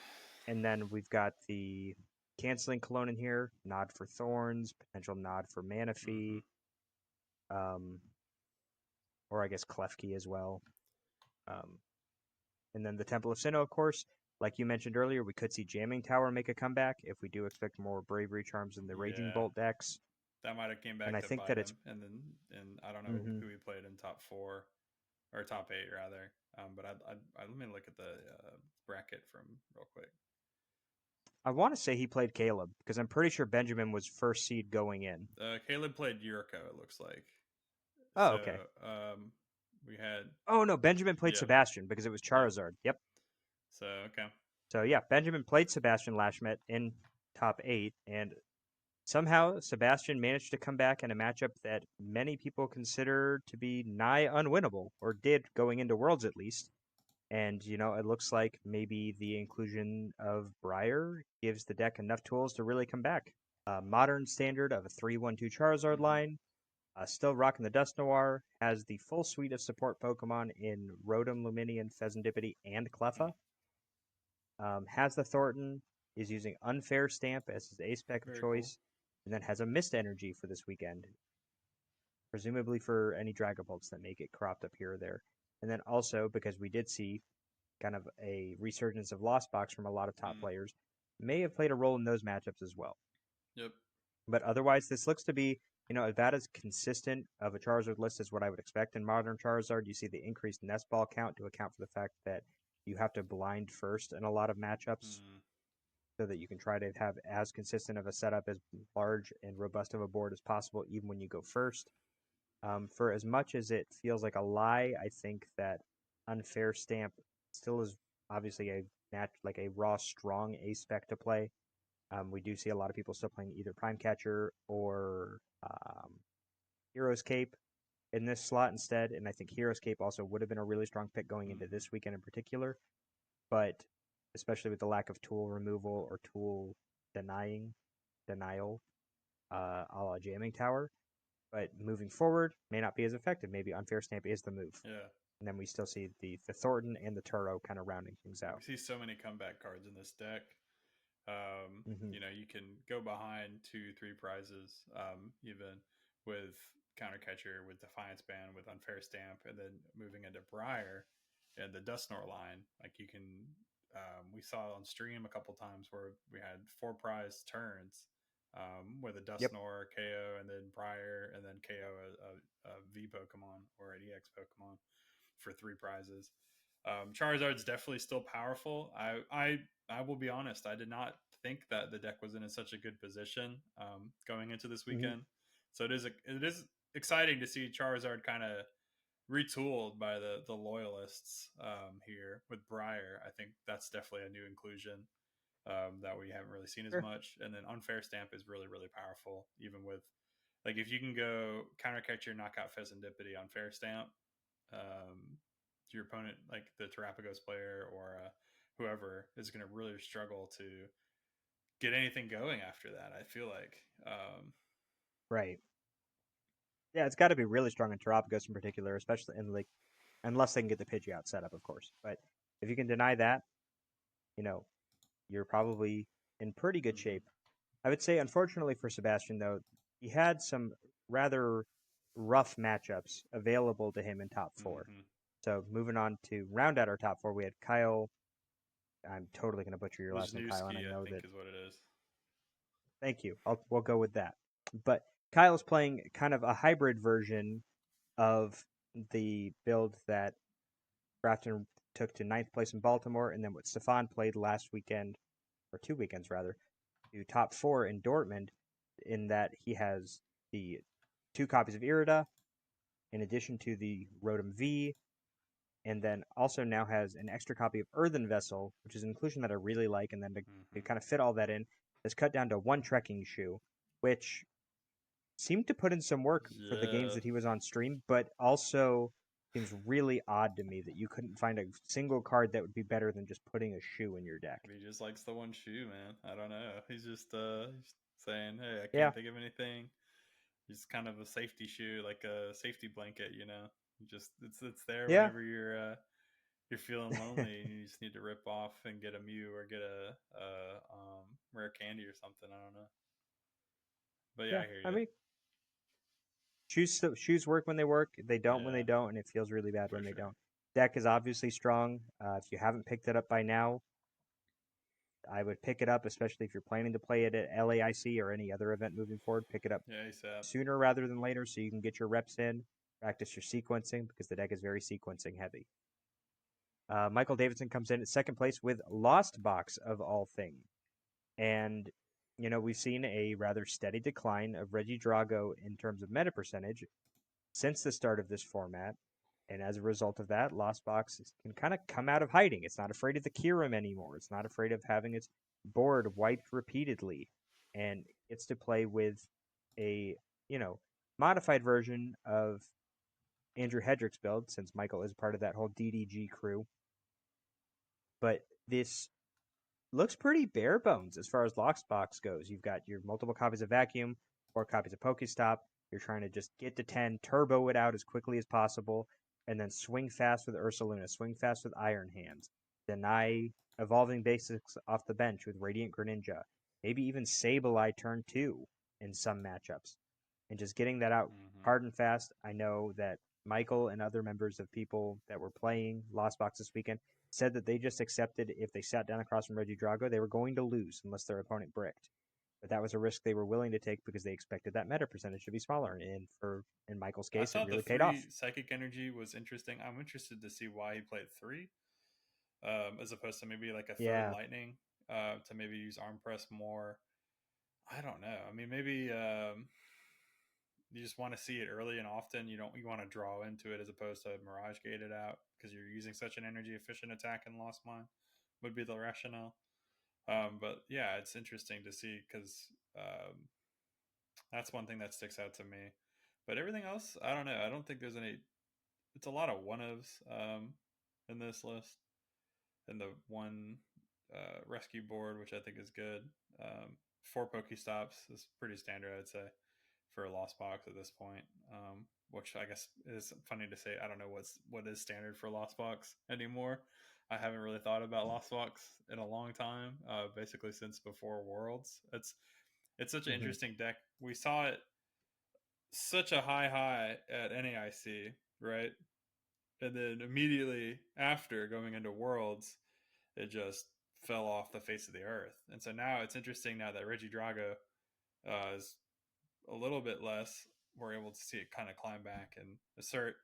[SPEAKER 1] And then we've got the canceling cologne in here, Nod for Thorns, potential nod for
[SPEAKER 2] Mm-hmm.
[SPEAKER 1] Manaphy, um, or I guess Klefki as well. Um, and then the Temple of Sinnoh, of course. Like you mentioned earlier, we could see Jamming Tower make a comeback if we do expect more Bravery Charms in the Raging
[SPEAKER 2] Yeah,
[SPEAKER 1] Bolt decks.
[SPEAKER 2] that might have came
[SPEAKER 1] And
[SPEAKER 2] back
[SPEAKER 1] I
[SPEAKER 2] to
[SPEAKER 1] think
[SPEAKER 2] bite
[SPEAKER 1] that it's
[SPEAKER 2] him, and I don't know
[SPEAKER 1] mhm.
[SPEAKER 2] who he played in top four or top eight rather. But let me look at the bracket from real quick.
[SPEAKER 1] I want to say he played Caleb because I'm pretty sure Benjamin was first seed going in.
[SPEAKER 2] Caleb played Yurko. It looks like.
[SPEAKER 1] Oh,
[SPEAKER 2] So
[SPEAKER 1] okay.
[SPEAKER 2] we had
[SPEAKER 1] Oh no, Benjamin played
[SPEAKER 2] yep,
[SPEAKER 1] Sebastian because it was
[SPEAKER 2] yep.
[SPEAKER 1] Charizard. Yep.
[SPEAKER 2] So okay,
[SPEAKER 1] So yeah, Benjamin played Sebastian Lashmet in top eight, and somehow Sebastian managed to come back in a matchup that many people consider to be nigh unwinnable, or did going into Worlds at least. And it looks like maybe the inclusion of Briar gives the deck enough tools to really come back. Modern standard of a 3/1/2 Charizard
[SPEAKER 2] mm-hmm.
[SPEAKER 1] line. Still rocking the Dust Noir, has the full suite of support Pokemon in Rotom, Luminion, Pheasantipity, and Cleffa. Has the Thornton, is using Unfair Stamp as his ace spec of
[SPEAKER 2] Very cool.
[SPEAKER 1] choice, and then has a Mist Energy for this weekend, presumably for any Dragapults that may get cropped up here or there. And then also, because we did see kind of a resurgence of Lost Box from a lot of top
[SPEAKER 2] Mm.
[SPEAKER 1] players, may have played a role in those matchups as well.
[SPEAKER 2] Yep.
[SPEAKER 1] But otherwise, this looks to be, about as consistent of a Charizard list as what I would expect in modern Charizard. You see the increased nest ball count to account for the fact that you have to blind first in a lot of matchups
[SPEAKER 2] Mm.
[SPEAKER 1] so that you can try to have as consistent of a setup, as large and robust of a board as possible, even when you go first. For as much as it feels like a lie, I think that Unfair Stamp still is obviously like a raw, strong A spec to play. We do see a lot of people still playing either Prime Catcher or Hero's Cape in this slot instead, and I think Hero's Cape also would have been a really strong pick going into
[SPEAKER 2] Mm-hmm.
[SPEAKER 1] this weekend in particular, but especially with the lack of tool removal or tool denial, a la Jamming Tower. But moving forward, may not be as effective. Maybe Unfair Stamp is the move.
[SPEAKER 2] Yeah.
[SPEAKER 1] And then we still see the Thornton and the Turo kind of rounding things
[SPEAKER 2] Yeah,
[SPEAKER 1] out.
[SPEAKER 2] we see so many comeback cards in this deck.
[SPEAKER 1] Mm-hmm.
[SPEAKER 2] You can go behind 2, 3 prizes, even with Counter Catcher, with Defiance Band, with Unfair Stamp, and then moving into Briar and the Dustnor line. Like you can, we saw on stream a couple times where we had 4 prize turns, where the
[SPEAKER 1] Yep.
[SPEAKER 2] Dustnor KO and then Briar and then KO a V Pokemon or an EX Pokemon for 3 prizes. Charizard's definitely still powerful. I will be honest. I did not think that the deck was in such a good position going into this
[SPEAKER 1] Mm-hmm.
[SPEAKER 2] weekend. So it is exciting to see Charizard kind of retooled by the loyalists here with Briar. I think that's definitely a new inclusion that we haven't really seen as
[SPEAKER 1] Sure.
[SPEAKER 2] much. And then Unfair Stamp is really really powerful, even with like if you can go Counter Catcher, knockout Pheasantipity on Fair Stamp, um, your opponent, like the Terrapagos player or whoever, is going to really struggle to get anything going after that. I feel like,
[SPEAKER 1] Right. Yeah, it's got to be really strong in Terrapagos in particular, especially in like, unless they can get the Pidgeot set up, of course. But if you can deny that, you know, you're probably in pretty good
[SPEAKER 2] mm-hmm,
[SPEAKER 1] shape. I would say, unfortunately for Sebastian, though, he had some rather rough matchups available to him in top four.
[SPEAKER 2] mm-hmm.
[SPEAKER 1] So moving on to round out our top four, we had Kyle. I'm totally going to butcher your last name, Kyle, and I
[SPEAKER 2] Wisniewski, I
[SPEAKER 1] know
[SPEAKER 2] think,
[SPEAKER 1] that.
[SPEAKER 2] is what it is.
[SPEAKER 1] Thank you. We'll go with that. But Kyle's playing kind of a hybrid version of the build that Grafton took to ninth place in Baltimore, and then what Stefan played last weekend, or 2 weekends rather, to top four in Dortmund, in that he has the 2 copies of Irida, in addition to the Rotom V, and then also now has an extra copy of Earthen Vessel, which is an inclusion that I really like, and then to
[SPEAKER 2] Mm-hmm.
[SPEAKER 1] kind of fit all that in, is cut down to 1 trekking shoe, which seemed to put in some work for the games
[SPEAKER 2] Yeah,
[SPEAKER 1] that he was on stream, but also seems really odd to me that you couldn't find a single card that would be better than just putting a shoe in your deck.
[SPEAKER 2] he just likes the one shoe, man. I don't know. He's saying, "Hey, I
[SPEAKER 1] Yeah,
[SPEAKER 2] can't think of anything." He's kind of a safety shoe, like a safety blanket, you know. Just it's there
[SPEAKER 1] yeah,
[SPEAKER 2] whenever you're feeling lonely and you just need to rip off and get a Mew or get a rare candy or something. I don't know, but yeah,
[SPEAKER 1] yeah.
[SPEAKER 2] I hear
[SPEAKER 1] I
[SPEAKER 2] you
[SPEAKER 1] mean, shoes work when they work. They don't when they
[SPEAKER 2] Yeah,
[SPEAKER 1] don't, and it feels really bad
[SPEAKER 2] for
[SPEAKER 1] when they
[SPEAKER 2] sure.
[SPEAKER 1] don't. Deck is obviously strong. If you haven't picked it up by now, I would pick it up, especially if you're planning to play it at LAIC or any other event moving forward. Pick it up
[SPEAKER 2] Yeah, ASAP.
[SPEAKER 1] sooner rather than later so you can get your reps in, practice your sequencing because the deck is very sequencing heavy. Michael Davidson comes in at second place with Lost Box of all things. And, we've seen a rather steady decline of Reggie Drago in terms of meta percentage since the start of this format. And as a result of that, Lost Box can kind of come out of hiding. It's not afraid of the Kirim anymore. It's not afraid of having its board wiped repeatedly. And gets to play with a, modified version of Andrew Hedrick's build, since Michael is part of that whole DDG crew. But this looks pretty bare bones as far as Lockbox goes. You've got your multiple copies of Vacuum, 4 copies of Pokestop. You're trying to just get to 10, turbo it out as quickly as possible, and then swing fast with Ursaluna, swing fast with Iron Hands, deny evolving basics off the bench with Radiant Greninja, maybe even Sableye turn 2 in some matchups. And just getting that out
[SPEAKER 2] Mm-hmm.
[SPEAKER 1] hard and fast. I know that Michael and other members of people that were playing Lost Box this weekend said that they just accepted if they sat down across from Reggie Drago, they were going to lose unless their opponent bricked. But that was a risk they were willing to take because they expected that meta percentage to be smaller. And in Michael's
[SPEAKER 2] I
[SPEAKER 1] case, it
[SPEAKER 2] thought the
[SPEAKER 1] really paid off.
[SPEAKER 2] 3 psychic energy was interesting. I'm interested to see why he played 3, as opposed to maybe like a third
[SPEAKER 1] Yeah.
[SPEAKER 2] lightning, to maybe use arm press more. I don't know. I mean, maybe you just want to see it early and often. You want to draw into it as opposed to mirage gate it out because you're using such an energy efficient attack in Lost Mine. Would be the rationale. But yeah, it's interesting to see because that's one thing that sticks out to me. But everything else, I don't know. I don't think there's any. It's a lot of one ofs in this list, and the one rescue board, which I think is good. 4 Pokestops is pretty standard, I'd say, for a Lost Box at this point. Which I guess is funny to say. I don't know what is standard for Lost Box anymore. I haven't really thought about Lost Box in a long time. Basically since before Worlds. It's such an
[SPEAKER 1] Mm-hmm.
[SPEAKER 2] interesting deck. We saw it such a high at NAIC, right? And then immediately after going into Worlds, it just fell off the face of the earth. And so now it's interesting now that Reggie Drago is a little bit less. We're able to see it kind of climb back and assert,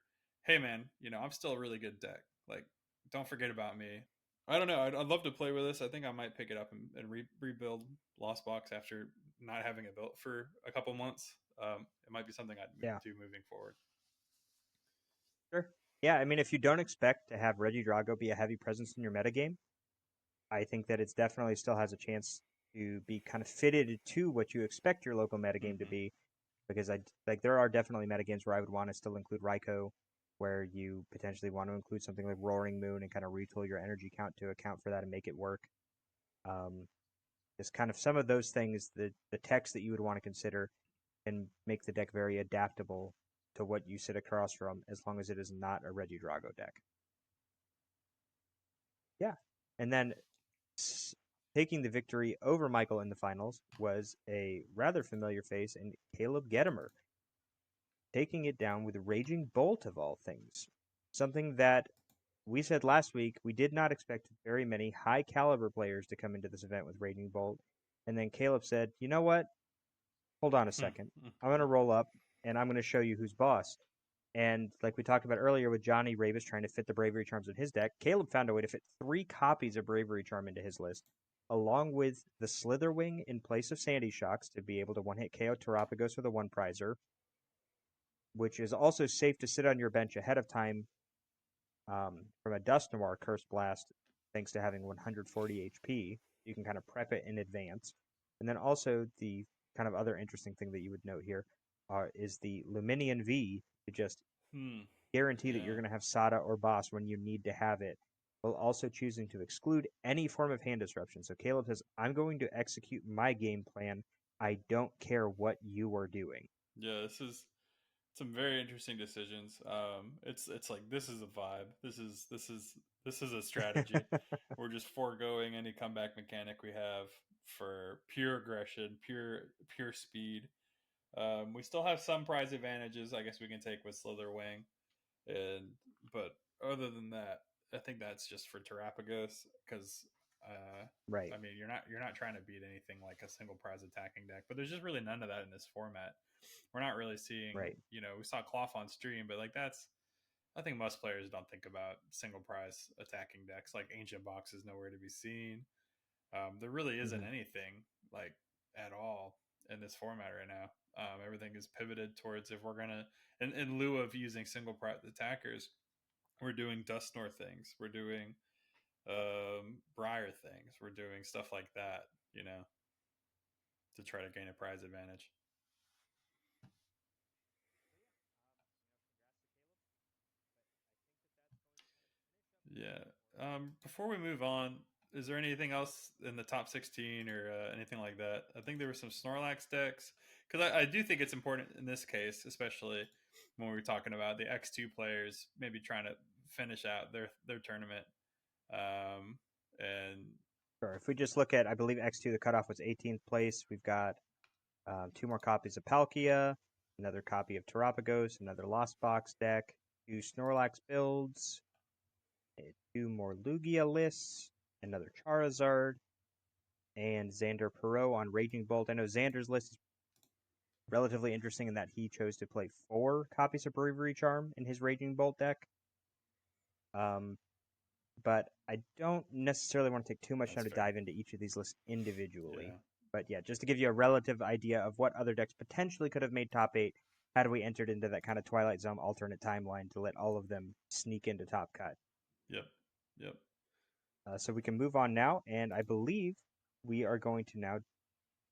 [SPEAKER 2] hey man, I'm still a really good deck. Like, don't forget about me. I don't know. I'd love to play with this. I think I might pick it up and rebuild Lost Box after not having it built for a couple months. It might be something I'd
[SPEAKER 1] Yeah.
[SPEAKER 2] do moving forward.
[SPEAKER 1] Sure. Yeah, I mean, if you don't expect to have Reggie Drago be a heavy presence in your metagame, I think that it definitely still has a chance to be kind of fitted to what you expect your local metagame to
[SPEAKER 2] Mm-hmm.
[SPEAKER 1] be. Because there are definitely metagames where I would want to still include Raikou, where you potentially want to include something like Roaring Moon and kind of retool your energy count to account for that and make it work. Um, just kind of some of those things, the text that you would want to consider and make the deck very adaptable to what you sit across from, as long as it is not a Reggie Drago deck. Yeah, and then taking the victory over Michael in the finals was a rather familiar face in Caleb Gettimer, taking it down with Raging Bolt of all things. Something that we said last week, we did not expect very many high caliber players to come into this event with Raging Bolt. And then Caleb said, you know what? Hold on a second. I'm going to roll up and I'm going to show you who's boss. And like we talked about earlier with Johnny Ravis trying to fit the Bravery Charms in his deck, Caleb found a way to fit 3 copies of Bravery Charm into his list, along with the Slitherwing in place of Sandy Shocks to be able to one-hit KO Terapagos with a 1-prizer, which is also safe to sit on your bench ahead of time from a Dust Noir Curse Blast, thanks to having 140 HP. You can kind of prep it in advance. And then also the kind of other interesting thing that you would note here is the Luminian V to just guarantee that you're
[SPEAKER 2] Yeah.
[SPEAKER 1] going to have Sada or Boss when you need to have it, while also choosing to exclude any form of hand disruption. So Caleb says, I'm going to execute my game plan. I don't care what you are doing.
[SPEAKER 2] Yeah, this is some very interesting decisions. It's like this is a vibe. This is a strategy. We're just foregoing any comeback mechanic we have for pure aggression, pure speed. We still have some prize advantages. I guess we can take with Slitherwing, and but other than that, I think that's just for Terapagos because.
[SPEAKER 1] Right.
[SPEAKER 2] I mean, you're not trying to beat anything like a single prize attacking deck, but there's just really none of that in this format. We're not really seeing,
[SPEAKER 1] Right.
[SPEAKER 2] we saw Cloth on stream, but like I think most players don't think about single prize attacking decks. Like Ancient Box is nowhere to be seen. There really isn't
[SPEAKER 1] Mm-hmm.
[SPEAKER 2] anything like at all in this format right now. Everything is pivoted towards if we're gonna, in lieu of using single prize attackers, we're doing Dust North things. We're doing Briar things. We're doing stuff like that, to try to gain a prize advantage. Yeah. Before we move on, is there anything else in the top 16 or anything like that? I think there were some Snorlax decks because I do think it's important in this case, especially when we were talking about the X2 players maybe trying to finish out their tournament. And
[SPEAKER 1] Sure. If we just look at, I believe X2, the cutoff was 18th place. We've got 2 more copies of Palkia, another copy of Terapagos, another Lost Box deck. 2 Snorlax builds, 2 more Lugia lists, another Charizard, and Xander Perot on Raging Bolt. I know Xander's list is relatively interesting in that he chose to play 4 copies of Bravery Charm in his Raging Bolt deck. But I don't necessarily want to take too much time to dive into each of these lists individually.
[SPEAKER 2] Yeah.
[SPEAKER 1] But yeah, just to give you a relative idea of what other decks potentially could have made top 8 had we entered into that kind of Twilight Zone alternate timeline to let all of them sneak into top cut.
[SPEAKER 2] Yep. Yep.
[SPEAKER 1] So we can move on now, and I believe we are going to now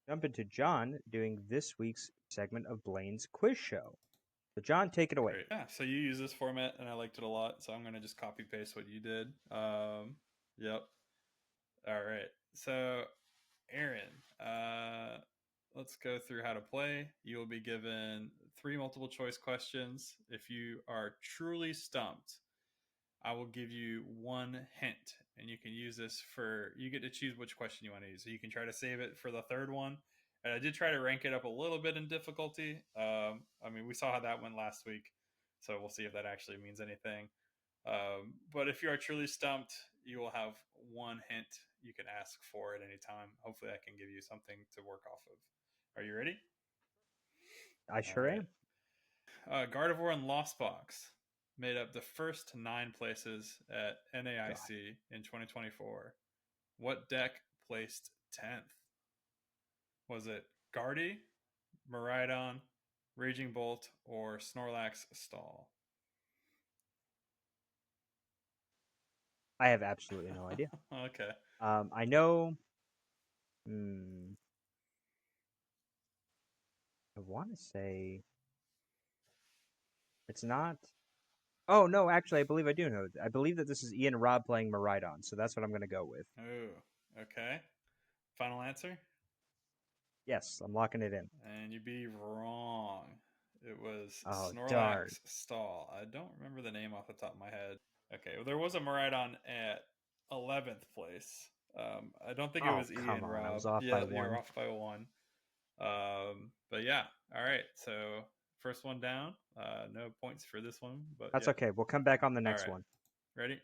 [SPEAKER 1] jump into John doing this week's segment of Blaine's Quiz Show. So John, take it away.
[SPEAKER 2] Great. Yeah, so you use this format and I liked it a lot, so I'm going to just copy paste what you did. Yep. All right. So, Aaron, let's go through how to play. You will be given 3 multiple choice questions. If you are truly stumped, I will give you 1 hint, and you can use this for, you get to choose which question you want to use. So you can try to save it for the third one. And I did try to rank it up a little bit in difficulty. I mean, we saw how that went last week, so we'll see if that actually means anything. But if you are truly stumped, you will have 1 hint you can ask for at any time. Hopefully, I can give you something to work off of. Are you ready?
[SPEAKER 1] I sure am.
[SPEAKER 2] Gardevoir and Lost Box made up the first 9 places at NAIC in 2024. What deck placed 10th? Was it Guardy, Miraidon, Raging Bolt, or Snorlax Stall?
[SPEAKER 1] I have absolutely no idea.
[SPEAKER 2] Okay.
[SPEAKER 1] I know. I want to say it's not. Oh no, actually, I believe I do know. I believe that this is Ian Robb playing Miraidon, so that's what I'm going to go with.
[SPEAKER 2] Oh, okay. Final answer?
[SPEAKER 1] Yes, I'm locking it in.
[SPEAKER 2] And you'd be wrong. It was
[SPEAKER 1] Oh, darn.
[SPEAKER 2] Snorlax Stall. I don't remember the name off the top of my head. Okay, well, there was a Miraidon at 11th place. I don't think it was
[SPEAKER 1] come
[SPEAKER 2] Ian
[SPEAKER 1] on,
[SPEAKER 2] Robb.
[SPEAKER 1] I was off
[SPEAKER 2] Yeah,
[SPEAKER 1] by
[SPEAKER 2] you're
[SPEAKER 1] 1.
[SPEAKER 2] off by 1. But yeah, all right. So first one down. No points for this one, but
[SPEAKER 1] That's
[SPEAKER 2] yeah.
[SPEAKER 1] okay. We'll come back on the next
[SPEAKER 2] All right.
[SPEAKER 1] one.
[SPEAKER 2] Ready?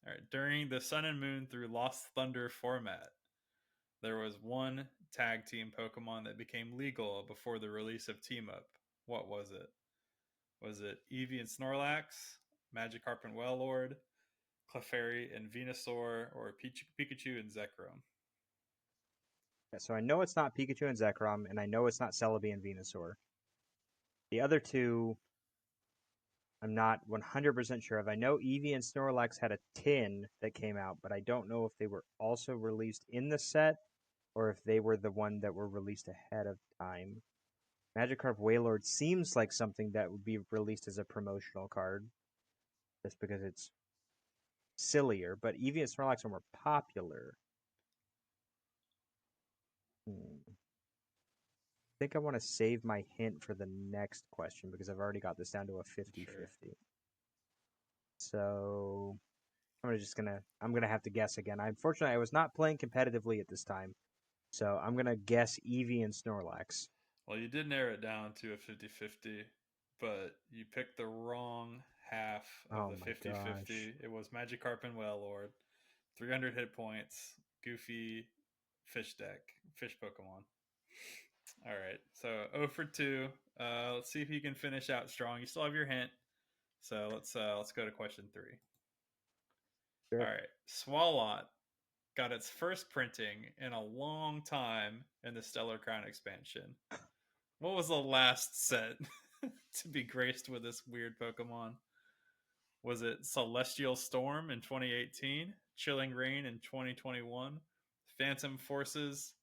[SPEAKER 2] All right. During the Sun and Moon through Lost Thunder format, there was one tag team Pokemon that became legal before the release of Team Up. What was it? Was it Eevee and Snorlax, Magikarp and Wailord, Clefairy and Venusaur, or Pikachu and Zekrom?
[SPEAKER 1] Yeah, so I know it's not Pikachu and Zekrom, and I know it's not Celebi and Venusaur. The other two, I'm not 100% sure of. I know Eevee and Snorlax had a tin that came out, but I don't know if they were also released in the set or if they were the one that were released ahead of time. Magikarp Wailord seems like something that would be released as a promotional card, just because it's sillier, but Eevee and Snorlax are more popular. I think I want to save my hint for the next question because I've already got this down to a 50-50.
[SPEAKER 2] Sure.
[SPEAKER 1] So I'm gonna have to guess again. Unfortunately, I was not playing competitively at this time, so I'm gonna guess Eevee and Snorlax.
[SPEAKER 2] Well, you did narrow it down to a 50-50, but you picked the wrong half of
[SPEAKER 1] Oh
[SPEAKER 2] the
[SPEAKER 1] my
[SPEAKER 2] 50-50.
[SPEAKER 1] gosh!
[SPEAKER 2] It was Magikarp and Wailord, 300 hit points, goofy fish deck, fish Pokemon. All right, so 0 for 2. Let's see if you can finish out strong. You still have your hint, so let's go to question 3. All
[SPEAKER 1] Sure.
[SPEAKER 2] right, Swalot got its first printing in a long time in the Stellar Crown expansion. What was the last set to be graced with this weird Pokemon? Was it Celestial Storm in 2018, Chilling Rain in 2021, Phantom Forces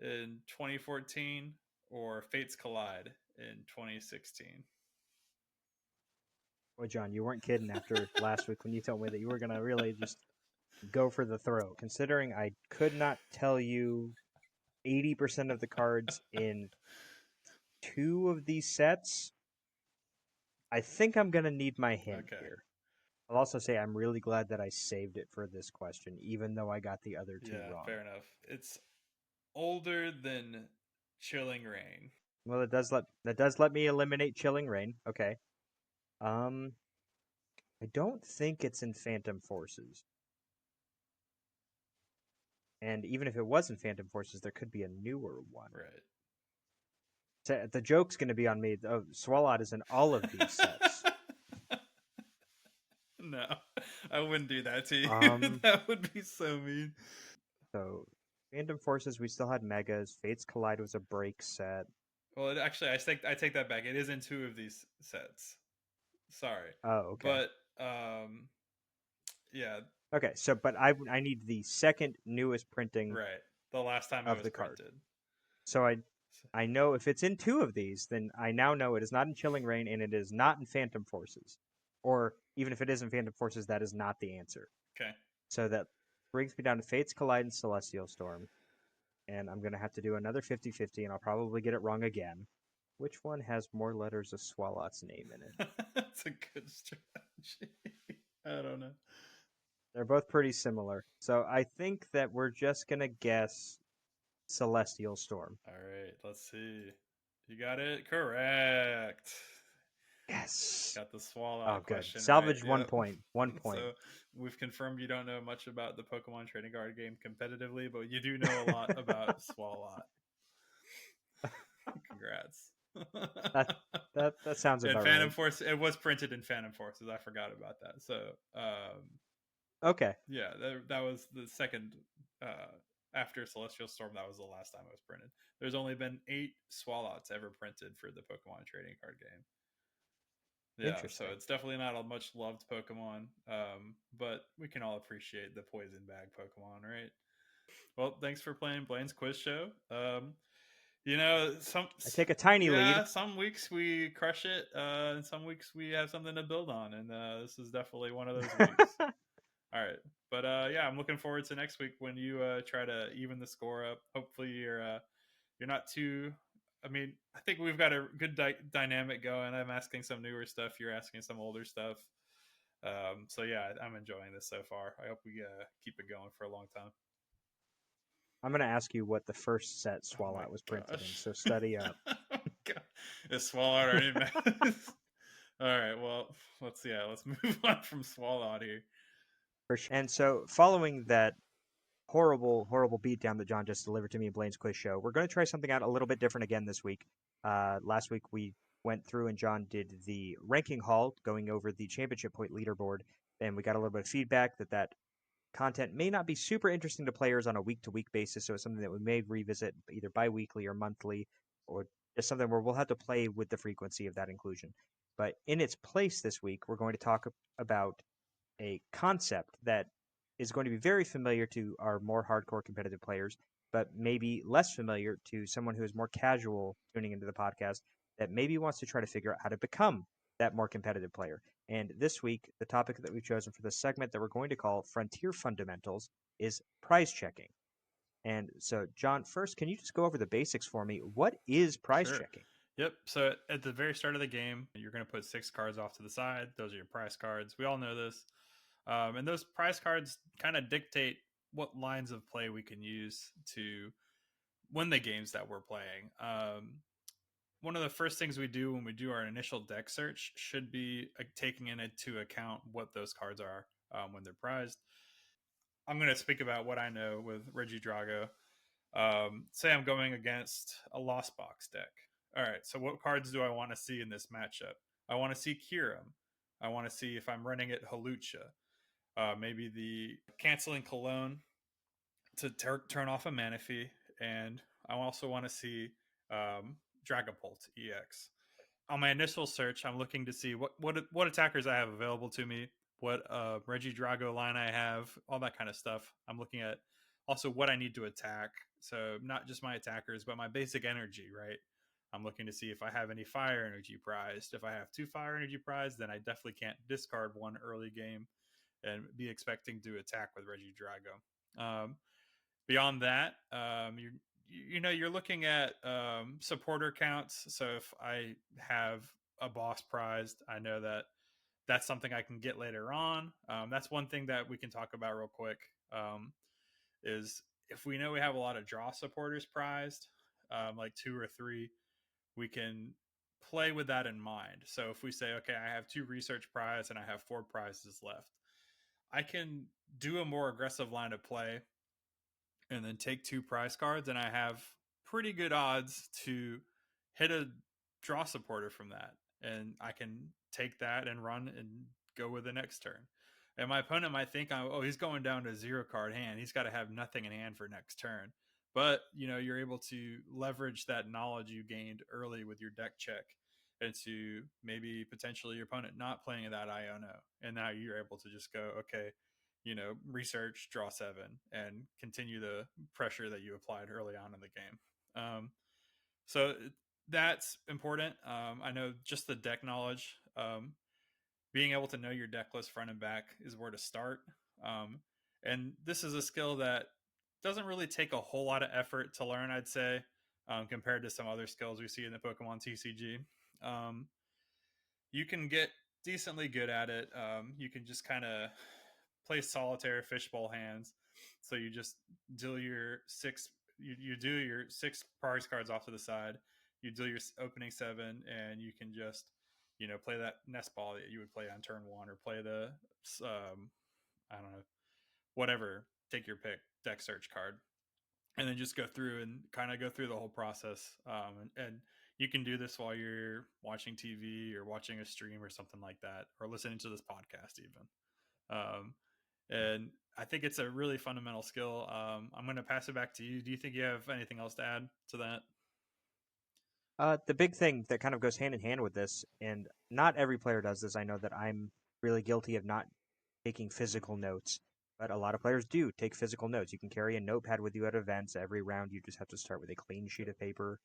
[SPEAKER 2] in 2014, or Fates Collide in 2016?
[SPEAKER 1] Well, John, you weren't kidding after last week when you told me that you were gonna really just go for the throat. Considering I could not tell you 80% of the cards in 2 of these sets, I think I'm gonna need my hint
[SPEAKER 2] Okay.
[SPEAKER 1] here. I'll also say I'm really glad that I saved it for this question, even though I got the other 2
[SPEAKER 2] Yeah,
[SPEAKER 1] wrong.
[SPEAKER 2] fair enough. It's older than Chilling Rain.
[SPEAKER 1] Well, that does let me eliminate Chilling Rain. Okay. I don't think it's in Phantom Forces. And even if it was in Phantom Forces, there could be a newer one.
[SPEAKER 2] Right.
[SPEAKER 1] So the joke's going to be on me. Oh, Swalot is in all of these sets.
[SPEAKER 2] No, I wouldn't do that to you.
[SPEAKER 1] Um,
[SPEAKER 2] That would be so mean.
[SPEAKER 1] so Phantom Forces, we still had Megas. Fates Collide was a break set.
[SPEAKER 2] Well, actually, I take that back. It is in 2 of these sets. Sorry,
[SPEAKER 1] Oh, okay.
[SPEAKER 2] but yeah,
[SPEAKER 1] Okay, so but I need the second newest printing
[SPEAKER 2] right. The last time it
[SPEAKER 1] of
[SPEAKER 2] was
[SPEAKER 1] the card.
[SPEAKER 2] printed.
[SPEAKER 1] So I know if it's in two of these, then I now know it is not in Chilling Reign and it is not in Phantom Forces. Or even if it is in Phantom Forces, that is not the answer.
[SPEAKER 2] Okay.
[SPEAKER 1] So that brings me down to Fates Collide and Celestial Storm. And I'm going to have to do another 50-50, and I'll probably get it wrong again. Which one has more letters of Swalot's name in it?
[SPEAKER 2] That's a good strategy. I don't know.
[SPEAKER 1] They're both pretty similar. So I think that we're just going to guess Celestial Storm.
[SPEAKER 2] All right, let's see. You got it correct.
[SPEAKER 1] Yes.
[SPEAKER 2] Got the Swallow
[SPEAKER 1] Oh, good.
[SPEAKER 2] question right.
[SPEAKER 1] Salvaged 1
[SPEAKER 2] Yep.
[SPEAKER 1] point. 1 point.
[SPEAKER 2] So we've confirmed you don't know much about the Pokemon trading card game competitively, but you do know a lot about Swalot. Congrats.
[SPEAKER 1] that that sounds
[SPEAKER 2] And
[SPEAKER 1] about
[SPEAKER 2] Phantom
[SPEAKER 1] right.
[SPEAKER 2] Force, it was printed in Phantom Forces. I forgot about that. So
[SPEAKER 1] Okay.
[SPEAKER 2] yeah, that was the second after Celestial Storm. That was the last time it was printed. There's only been 8 Swalots ever printed for the Pokemon trading card game. Yeah, so
[SPEAKER 1] Interesting.
[SPEAKER 2] it's definitely not a much loved Pokemon, but we can all appreciate the poison bag Pokemon, right? Well, thanks for playing Blaine's quiz show. You know,
[SPEAKER 1] I take a tiny lead.
[SPEAKER 2] some weeks we crush it, and some weeks we have something to build on, and this is definitely one of those weeks. All right, but yeah, I'm looking forward to next week when you try to even the score up. Hopefully, you're not too. I mean, I think we've got a good dynamic going. I'm asking some newer stuff. You're asking some older stuff. So yeah, I'm enjoying this so far. I hope we keep it going for a long time.
[SPEAKER 1] I'm going to ask you what the first set
[SPEAKER 2] Oh my
[SPEAKER 1] Swalot was printed in,
[SPEAKER 2] gosh.
[SPEAKER 1] so study up.
[SPEAKER 2] God. Is Swallow already mad? All right, well, let's move on from Swallow here.
[SPEAKER 1] And so, following that horrible, horrible beatdown that John just delivered to me in Blaine's quiz show, we're going to try something out a little bit different again this week. Last week we went through and John did the ranking haul, going over the championship point leaderboard, and we got a little bit of feedback that content may not be super interesting to players on a week-to-week basis, so it's something that we may revisit either bi-weekly or monthly, or just something where we'll have to play with the frequency of that inclusion. But in its place this week, we're going to talk about a concept that is going to be very familiar to our more hardcore competitive players, but maybe less familiar to someone who is more casual tuning into the podcast that maybe wants to try to figure out how to become that more competitive player. And this week, the topic that we've chosen for this segment that we're going to call Frontier Fundamentals is prize checking. And so, John, first, can you just go over the basics for me? What is prize
[SPEAKER 2] Sure.
[SPEAKER 1] checking?
[SPEAKER 2] Yep. So at the very start of the game, you're going to put 6 cards off to the side. Those are your prize cards. We all know this. And those prize cards kind of dictate what lines of play we can use to win the games that we're playing. One of the first things we do when we do our initial deck search should be taking into account what those cards are when they're prized. I'm going to speak about what I know with Reggie Drago. Say I'm going against a Lost Box deck. All right, so what cards do I want to see in this matchup? I want to see Kyurem. I want to see if I'm running it Halucha. Maybe the canceling Cologne to turn off a Manaphy, and I also want to see Dragapult EX. On my initial search, I'm looking to see what attackers I have available to me, what Reggie Drago line I have, all that kind of stuff. I'm looking at also what I need to attack. So not just my attackers, but my basic energy, right? I'm looking to see if I have any fire energy prized. If I have 2 fire energy prized, then I definitely can't discard one early game and be expecting to attack with Reggie Drago. Beyond that, you're looking at supporter counts. So if I have a boss prized, I know that that's something I can get later on. That's one thing that we can talk about real quick. Is if we know we have a lot of draw supporters prized, like 2 or 3, we can play with that in mind. So if we say, okay, I have 2 research prize and I have 4 prizes left, I can do a more aggressive line of play and then take 2 prize cards, and I have pretty good odds to hit a draw supporter from that. And I can take that and run and go with the next turn. And my opponent might think, oh, he's going down to 0 card hand. He's got to have nothing in hand for next turn. But, you're able to leverage that knowledge you gained early with your deck check into maybe potentially your opponent not playing that Iono. And now you're able to just go, okay, research, draw 7, and continue the pressure that you applied early on in the game. So that's important. I know just the deck knowledge, being able to know your deck list front and back is where to start. And this is a skill that doesn't really take a whole lot of effort to learn, I'd say, compared to some other skills we see in the Pokemon TCG. You can get decently good at it. You can just kind of play solitaire fishbowl hands. So you just deal your 6. You do your 6 prize cards off to the side. You deal your opening 7, and you can just play that nest ball that you would play on turn 1, or play the I don't know, whatever. Take your pick, deck search card, and then just go through and kind of go through the whole process. And you can do this while you're watching TV or watching a stream or something like that, or listening to this podcast even. And I think it's a really fundamental skill. I'm going to pass it back to you. Do you think you have anything else to add to that?
[SPEAKER 1] The big thing that kind of goes hand in hand with this, and not every player does this. I know that I'm really guilty of not taking physical notes, but a lot of players do take physical notes. You can carry a notepad with you at events. Every round, you just have to start with a clean sheet of paper.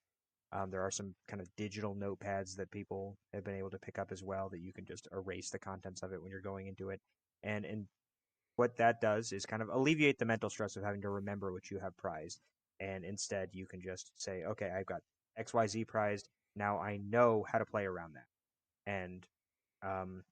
[SPEAKER 1] There are some kind of digital notepads that people have been able to pick up as well that you can just erase the contents of it when you're going into it. And what that does is kind of alleviate the mental stress of having to remember what you have prized. And instead, you can just say, okay, I've got XYZ prized. Now I know how to play around that. And um,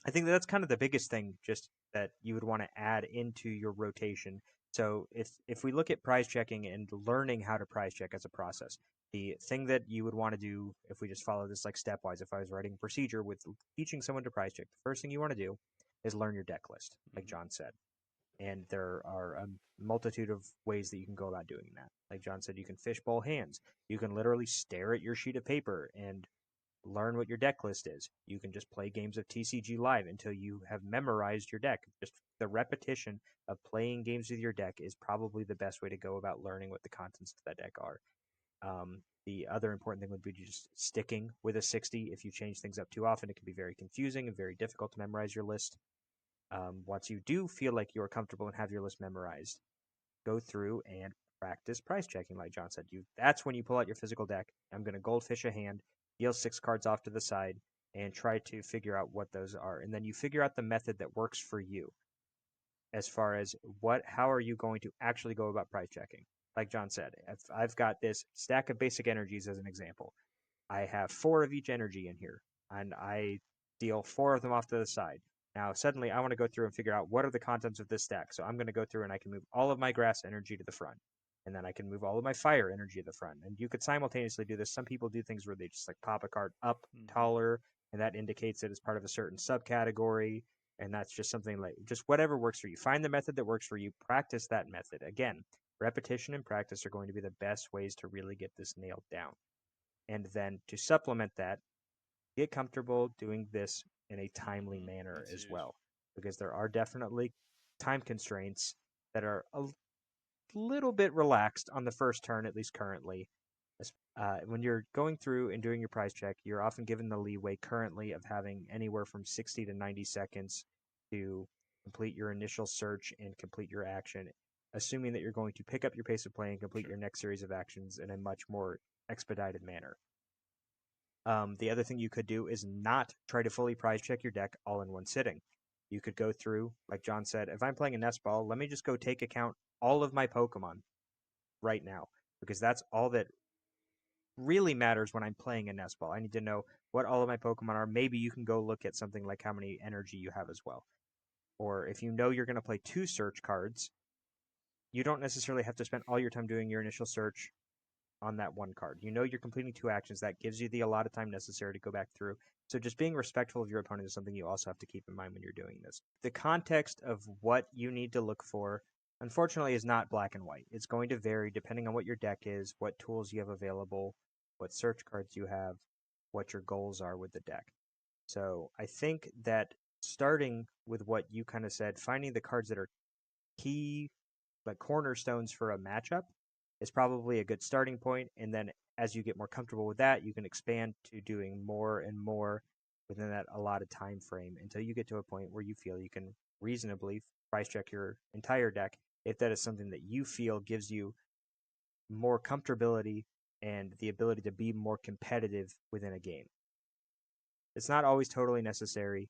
[SPEAKER 1] I think that's kind of the biggest thing, just that you would want to add into your rotation. So if we look at prize checking and learning how to prize check as a process, the thing that you would want to do, if we just follow this like stepwise, if I was writing a procedure with teaching someone to prize check, the first thing you want to do is learn your deck list, like
[SPEAKER 2] Mm-hmm.
[SPEAKER 1] John said. And there are a multitude of ways that you can go about doing that. Like John said, you can fishbowl hands. You can literally stare at your sheet of paper and learn what your deck list is. You can just play games of TCG Live until you have memorized your deck. Just the repetition of playing games with your deck is probably the best way to go about learning what the contents of that deck are. The other important thing would be just sticking with a 60. If you change things up too often, it can be very confusing and very difficult to memorize your list. Once you do feel like you're comfortable and have your list memorized, go through and practice price checking, like John said. That's when you pull out your physical deck. I'm going to goldfish a hand, deal 6 cards off to the side, and try to figure out what those are. And then you figure out the method that works for you as far as how are you going to actually go about price checking. Like John said, if I've got this stack of basic energies as an example, I have 4 of each energy in here, and I deal 4 of them off to the side. Now, suddenly, I want to go through and figure out what are the contents of this stack. So I'm going to go through and I can move all of my grass energy to the front. And then I can move all of my fire energy to the front. And you could simultaneously do this. Some people do things where they just like pop a card up
[SPEAKER 2] Mm-hmm.
[SPEAKER 1] taller, and that indicates it as part of a certain subcategory. And that's just something like just whatever works for you. Find the method that works for you. Practice that method. Again, repetition and practice are going to be the best ways to really get this nailed down. And then to supplement that, get comfortable doing this in a timely
[SPEAKER 2] Mm-hmm.
[SPEAKER 1] manner
[SPEAKER 2] That's
[SPEAKER 1] as
[SPEAKER 2] huge.
[SPEAKER 1] well, because there are definitely time constraints that are a little bit relaxed on the first turn, at least currently. When you're going through and doing your prize check, you're often given the leeway currently of having anywhere from 60 to 90 seconds to complete your initial search and complete your action, assuming that you're going to pick up your pace of play and complete
[SPEAKER 2] Sure.
[SPEAKER 1] your next series of actions in a much more expedited manner. The other thing you could do is not try to fully prize check your deck all in one sitting. You could go through, like John said, if I'm playing a nest ball, let me just go take account all of my Pokemon right now, because that's all that really matters when I'm playing a nest ball. I need to know what all of my Pokemon are. Maybe you can go look at something like how many energy you have as well. Or if you know you're going to play 2 search cards, you don't necessarily have to spend all your time doing your initial search on that one card. You know you're completing 2 actions. That gives you the allotted time necessary to go back through. So just being respectful of your opponent is something you also have to keep in mind when you're doing this. The context of what you need to look for, unfortunately, is not black and white. It's going to vary depending on what your deck is, what tools you have available, what search cards you have, what your goals are with the deck. So I think that starting with what you kind of said, finding the cards that are key, like cornerstones for a matchup, is probably a good starting point. And then as you get more comfortable with that, you can expand to doing more and more within that allotted time frame until you get to a point where you feel you can reasonably price check your entire deck if that is something that you feel gives you more comfortability and the ability to be more competitive within a game. It's not always totally necessary,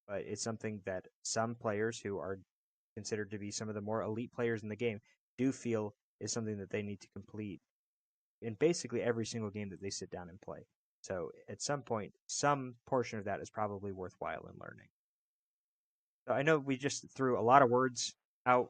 [SPEAKER 1] but it's something that some players who are considered to be some of the more elite players in the game do feel is something that they need to complete in basically every single game that they sit down and play. So at some point, some portion of that is probably worthwhile in learning. So I know we just threw a lot of words out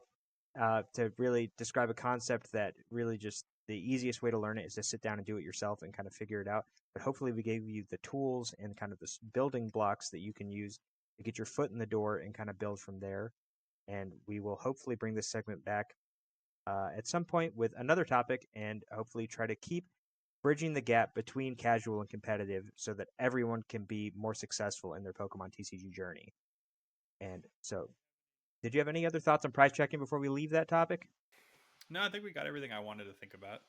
[SPEAKER 1] to really describe a concept that really just the easiest way to learn it is to sit down and do it yourself and kind of figure it out. But hopefully, we gave you the tools and kind of the building blocks that you can use to get your foot in the door and kind of build from there. And we will hopefully bring this segment back at some point with another topic and hopefully try to keep bridging the gap between casual and competitive so that everyone can be more successful in their Pokemon TCG journey. And so, did you have any other thoughts on prize checking before we leave that topic?
[SPEAKER 2] No, I think we got everything I wanted to think about.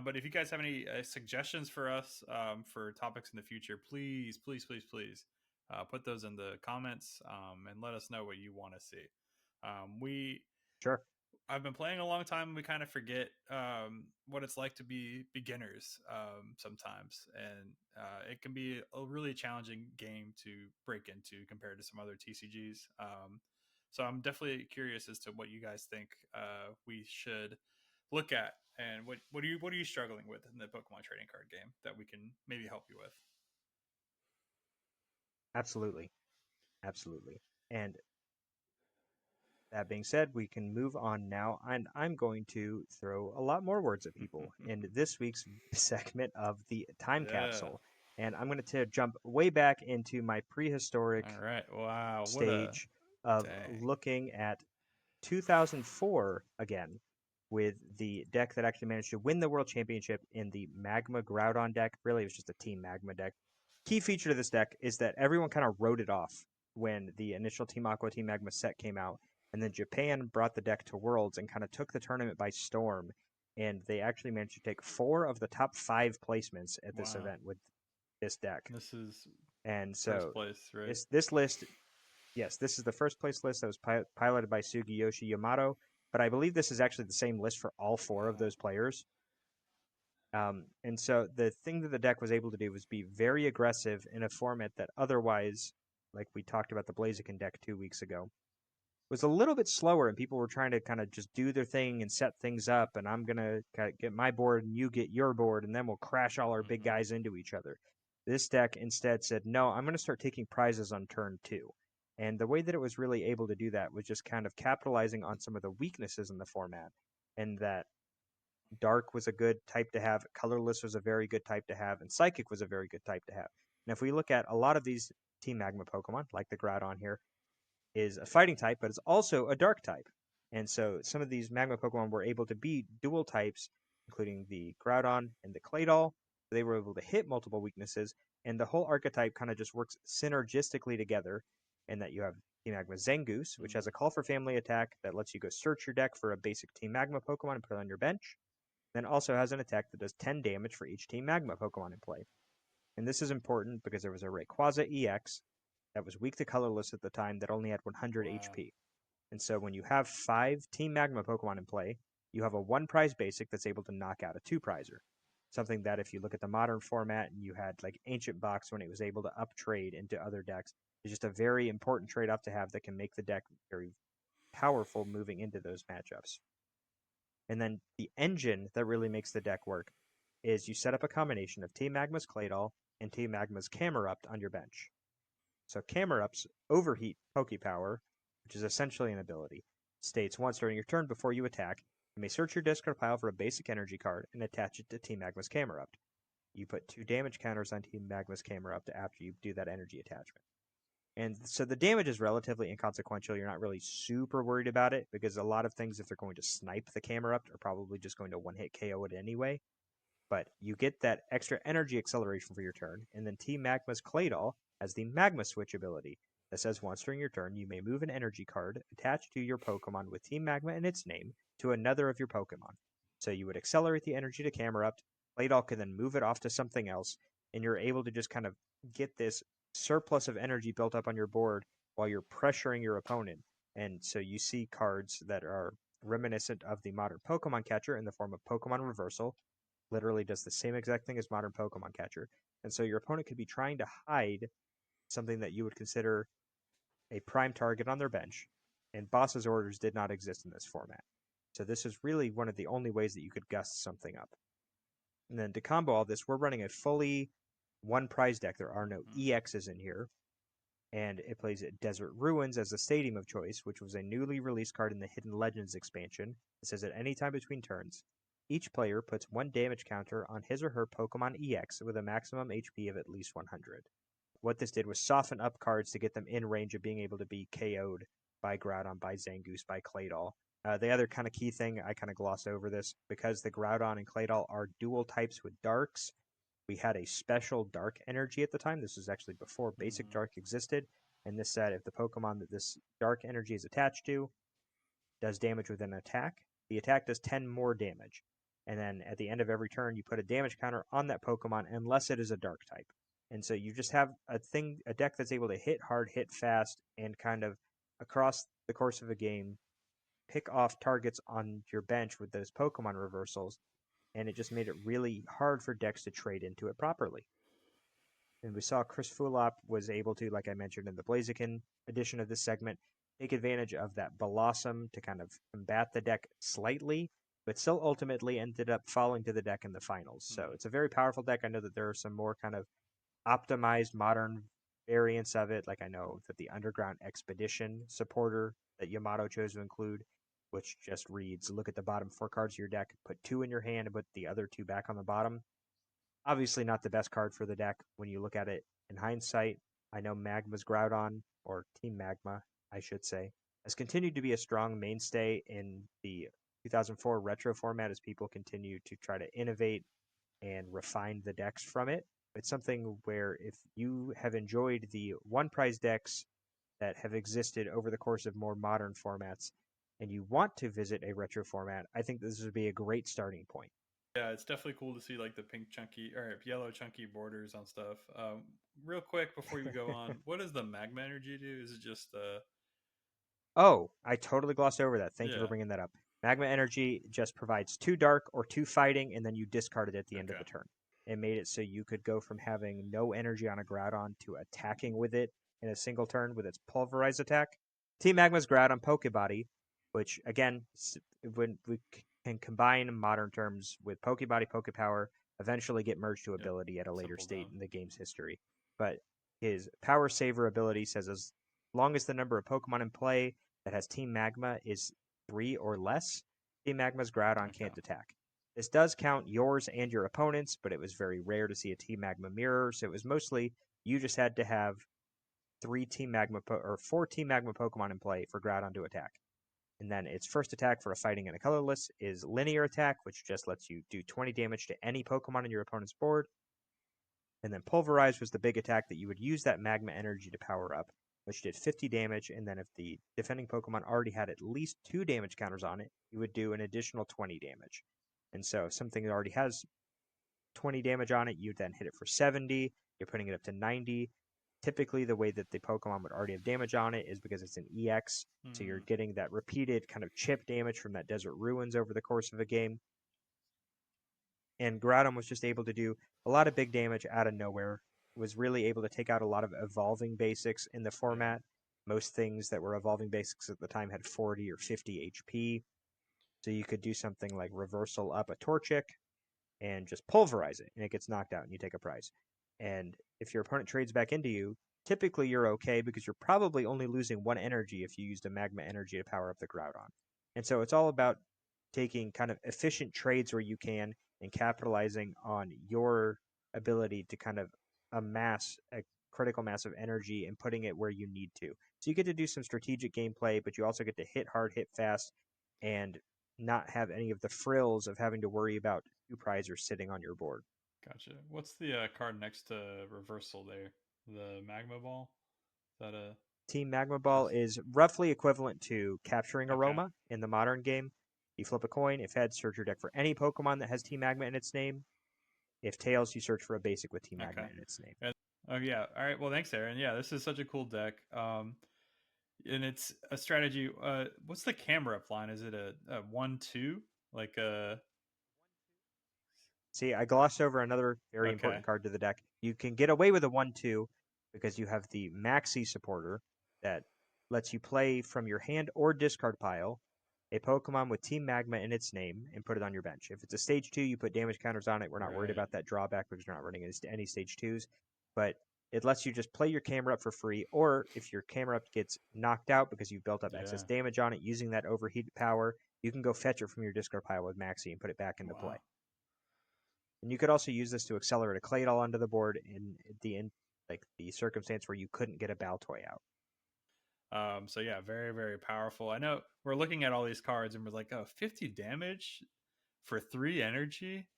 [SPEAKER 2] But if you guys have any suggestions for us for topics in the future, please put those in the comments and let us know what you want to see. We
[SPEAKER 1] Sure.
[SPEAKER 2] I've been playing a long time. We kind of forget what it's like to be beginners sometimes, and it can be a really challenging game to break into compared to some other TCGs. So I'm definitely curious as to what you guys think we should look at, and what are you struggling with in the Pokemon trading card game that we can maybe help you with.
[SPEAKER 1] Absolutely. Absolutely. And that being said, we can move on now. And I'm going to throw a lot more words at people in this week's segment of the time
[SPEAKER 2] Yeah.
[SPEAKER 1] capsule. And I'm going to jump way back into my prehistoric
[SPEAKER 2] All right. Wow. What a
[SPEAKER 1] stage of
[SPEAKER 2] dang.
[SPEAKER 1] looking at 2004 again with the deck that actually managed to win the world championship in the Magma Groudon deck. Really, it was just a Team Magma deck. Key feature to this deck is that everyone kind of wrote it off when the initial Team Aqua, Team Magma set came out. And then Japan brought the deck to Worlds and kind of took the tournament by storm. And they actually managed to take 4 of the top 5 placements at this
[SPEAKER 2] Wow.
[SPEAKER 1] event with this deck.
[SPEAKER 2] This is
[SPEAKER 1] And
[SPEAKER 2] first
[SPEAKER 1] so
[SPEAKER 2] place, right?
[SPEAKER 1] this list, yes, this is the first place list that was piloted by Sugiyoshi Yamato, but I believe this is actually the same list for all 4 of
[SPEAKER 2] Wow.
[SPEAKER 1] those players. And so the thing that the deck was able to do was be very aggressive in a format that otherwise, like we talked about the Blaziken deck 2 weeks ago, was a little bit slower, and people were trying to kind of just do their thing and set things up. And I'm gonna get my board, and you get your board, and then we'll crash all our big
[SPEAKER 2] Mm-hmm.
[SPEAKER 1] guys into each other. This deck instead said, "No, I'm gonna start taking prizes on turn 2." And the way that it was really able to do that was just kind of capitalizing on some of the weaknesses in the format, and that Dark was a good type to have, Colorless was a very good type to have, and Psychic was a very good type to have. And if we look at a lot of these Team Magma Pokemon, like the Groudon here, is a fighting type, but it's also a dark type. And so some of these Magma Pokemon were able to be dual types, including the Groudon and the Claydol. They were able to hit multiple weaknesses, and the whole archetype kind of just works synergistically together. In that you have Team Magma Zangoose, which has a call for family attack that lets you go search your deck for a basic Team Magma Pokemon and put it on your bench. Then also has an attack that does 10 damage for each Team Magma Pokemon in play. And this is important because there was a Rayquaza EX that was weak to Colorless at the time that only had 100
[SPEAKER 2] Wow.
[SPEAKER 1] HP. And so when you have 5 Team Magma Pokemon in play, you have a 1 prize basic that's able to knock out a 2 prizer. Something that if you look at the modern format and you had like Ancient Box when it was able to up trade into other decks, is just a very important trade off to have that can make the deck very powerful moving into those matchups. And then the engine that really makes the deck work is you set up a combination of Team Magma's Claydol and Team Magma's Camerupt on your bench. So Camerupt's Overheat Pokepower, which is essentially an ability, states once during your turn before you attack, You may search your discard pile for a basic energy card and attach it to Team Magma's Camerupt. You put 2 damage counters on Team Magma's Camerupt after you do that energy attachment. And so the damage is relatively inconsequential. You're not really super worried about it because a lot of things, if they're going to snipe the Camerupt, are probably just going to one-hit KO it anyway. But you get that extra energy acceleration for your turn, and then Team Magma's Claydol has the Magma Switch ability that says once during your turn, you may move an energy card attached to your Pokemon with Team Magma and its name to another of your Pokemon. So you would accelerate the energy to Camerupt, Claydol can then move it off to something else, and you're able to just kind of get this surplus of energy built up on your board while you're pressuring your opponent. And so you see cards that are reminiscent of the modern Pokemon catcher in the form of Pokemon Reversal. Literally does the same exact thing as modern Pokemon catcher. And so your opponent could be trying to hide something that you would consider a prime target on their bench, and Boss's orders did not exist in this format. So this is really one of the only ways that you could gust something up. And then to combo all this, we're running a fully one prize deck. There are no EXs in here. And it plays Desert Ruins as a stadium of choice, which was a newly released card in the Hidden Legends expansion. It says at any time between turns, each player puts 1 damage counter on his or her Pokemon EX with a maximum HP of at least 100. What this did was soften up cards to get them in range of being able to be KO'd by Groudon, by Zangoose, by Claydol. The other kind of key thing, I kind of glossed over this, because the Groudon and Claydol are dual types with Darks, we had a special Dark energy at the time. This was actually before basic Dark existed, and this said if the Pokemon that this Dark energy is attached to does damage with an attack, the attack does 10 more damage. And then at the end of every turn, you put a damage counter on that Pokemon unless it is a Dark type. And so you just have a deck that's able to hit hard, hit fast, and kind of across the course of a game pick off targets on your bench with those Pokemon reversals, and it just made it really hard for decks to trade into it properly. And we saw Chris Fulop was able to, like I mentioned in the Blaziken edition of this segment, take advantage of that Blossom to kind of combat the deck slightly, but still ultimately ended up falling to the deck in the finals. So it's a very powerful deck. I know that there are some more kind of optimized modern variants of it. Like I know that the Underground Expedition supporter that Yamato chose to include, which just reads, look at the bottom 4 cards of your deck, put 2 in your hand, and put the other 2 back on the bottom. Obviously not the best card for the deck when you look at it in hindsight. I know Magma's Groudon, or Team Magma, I should say, has continued to be a strong mainstay in the 2004 retro format as people continue to try to innovate and refine the decks from it. It's something where if you have enjoyed the one prize decks that have existed over the course of more modern formats and you want to visit a retro format, I think this would be a great starting point.
[SPEAKER 2] Yeah, it's definitely cool to see like the pink chunky or yellow chunky borders on stuff. Real quick before you go on, what does the magma energy do? Is it just
[SPEAKER 1] Oh, I totally glossed over that. Thank you for
[SPEAKER 2] yeah?
[SPEAKER 1] bringing that up. Magma Energy just provides 2 dark or 2 fighting, and then you discard it at the end of
[SPEAKER 2] Okay.
[SPEAKER 1] the turn. It made it so you could go from having no energy on a Groudon to attacking with it in a single turn with its Pulverize attack. Team Magma's Groudon Pokebody, which again, when we can combine modern terms with Pokebody, Pokepower, eventually get merged to
[SPEAKER 2] Yep.
[SPEAKER 1] ability at a later
[SPEAKER 2] Simple
[SPEAKER 1] state
[SPEAKER 2] dumb.
[SPEAKER 1] in the game's history. But his Power Saver ability says as long as the number of Pokemon in play that has Team Magma is 3 or less, Team Magma's Groudon can't attack. This does count yours and your opponent's, but it was very rare to see a Team Magma mirror, so it was mostly you just had to have 4 Team Magma Pokemon in play for Groudon to attack. And then its first attack for a fighting and a colorless is Linear Attack, which just lets you do 20 damage to any Pokemon on your opponent's board. And then Pulverize was the big attack that you would use that Magma Energy to power up, which did 50 damage, and then if the defending Pokemon already had at least 2 damage counters on it, you would do an additional 20 damage. And so if something that already has 20 damage on it, you then hit it for 70, you're putting it up to 90. Typically, the way that the Pokemon would already have damage on it is because it's an EX, so you're getting that repeated kind of chip damage from that Desert Ruins over the course of a game. And Groudon was just able to do a lot of big damage out of nowhere, was really able to take out a lot of evolving basics in the format. Most things that were evolving basics at the time had 40 or 50 HP. So you could do something like reversal up a Torchic and just pulverize it, and it gets knocked out, and you take a prize. And if your opponent trades back into you, typically you're okay because you're probably only losing 1 energy if you used a Magma Energy to power up the Groudon. And so it's all about taking kind of efficient trades where you can and capitalizing on your ability to kind of amass a critical mass of energy and putting it where you need to. So you get to do some strategic gameplay, but you also get to hit hard, hit fast, and not have any of the frills of having to worry about two prizers sitting on your board.
[SPEAKER 2] Gotcha. What's the card next to reversal there? The magma ball? Is that a
[SPEAKER 1] Team Magma Ball
[SPEAKER 2] just
[SPEAKER 1] is roughly equivalent to capturing
[SPEAKER 2] okay?
[SPEAKER 1] Aroma in the modern game. You flip a coin. If heads, search your deck for any Pokemon that has Team Magma in its name. If tails, you search for a basic with Team Magma
[SPEAKER 2] Okay.
[SPEAKER 1] in its name.
[SPEAKER 2] And, oh yeah. All right. Well, thanks, Aaron. Yeah, this is such a cool deck. And it's a strategy. What's the camera up line? Is it a 1/2? Like a
[SPEAKER 1] See, I glossed over another very
[SPEAKER 2] okay.
[SPEAKER 1] important card to the deck. You can get away with a 1/2 because you have the Maxi supporter that lets you play from your hand or discard pile a Pokemon with Team Magma in its name and put it on your bench. If it's a stage 2, you put damage counters on it. We're not worried
[SPEAKER 2] Right.
[SPEAKER 1] about that drawback because we're not running any stage 2s. But it lets you just play your camera up for free, or if your camera up gets knocked out because you built up excess
[SPEAKER 2] Yeah.
[SPEAKER 1] damage on it using that overheat power, you can go fetch it from your discard pile with Maxi and put it back into play.
[SPEAKER 2] Wow.
[SPEAKER 1] And you could also use this to accelerate a Claydol onto the board in the circumstance where you couldn't get a Baltoy out.
[SPEAKER 2] So yeah, very, very powerful. I know we're looking at all these cards and we're like, oh, 50 damage for 3 energy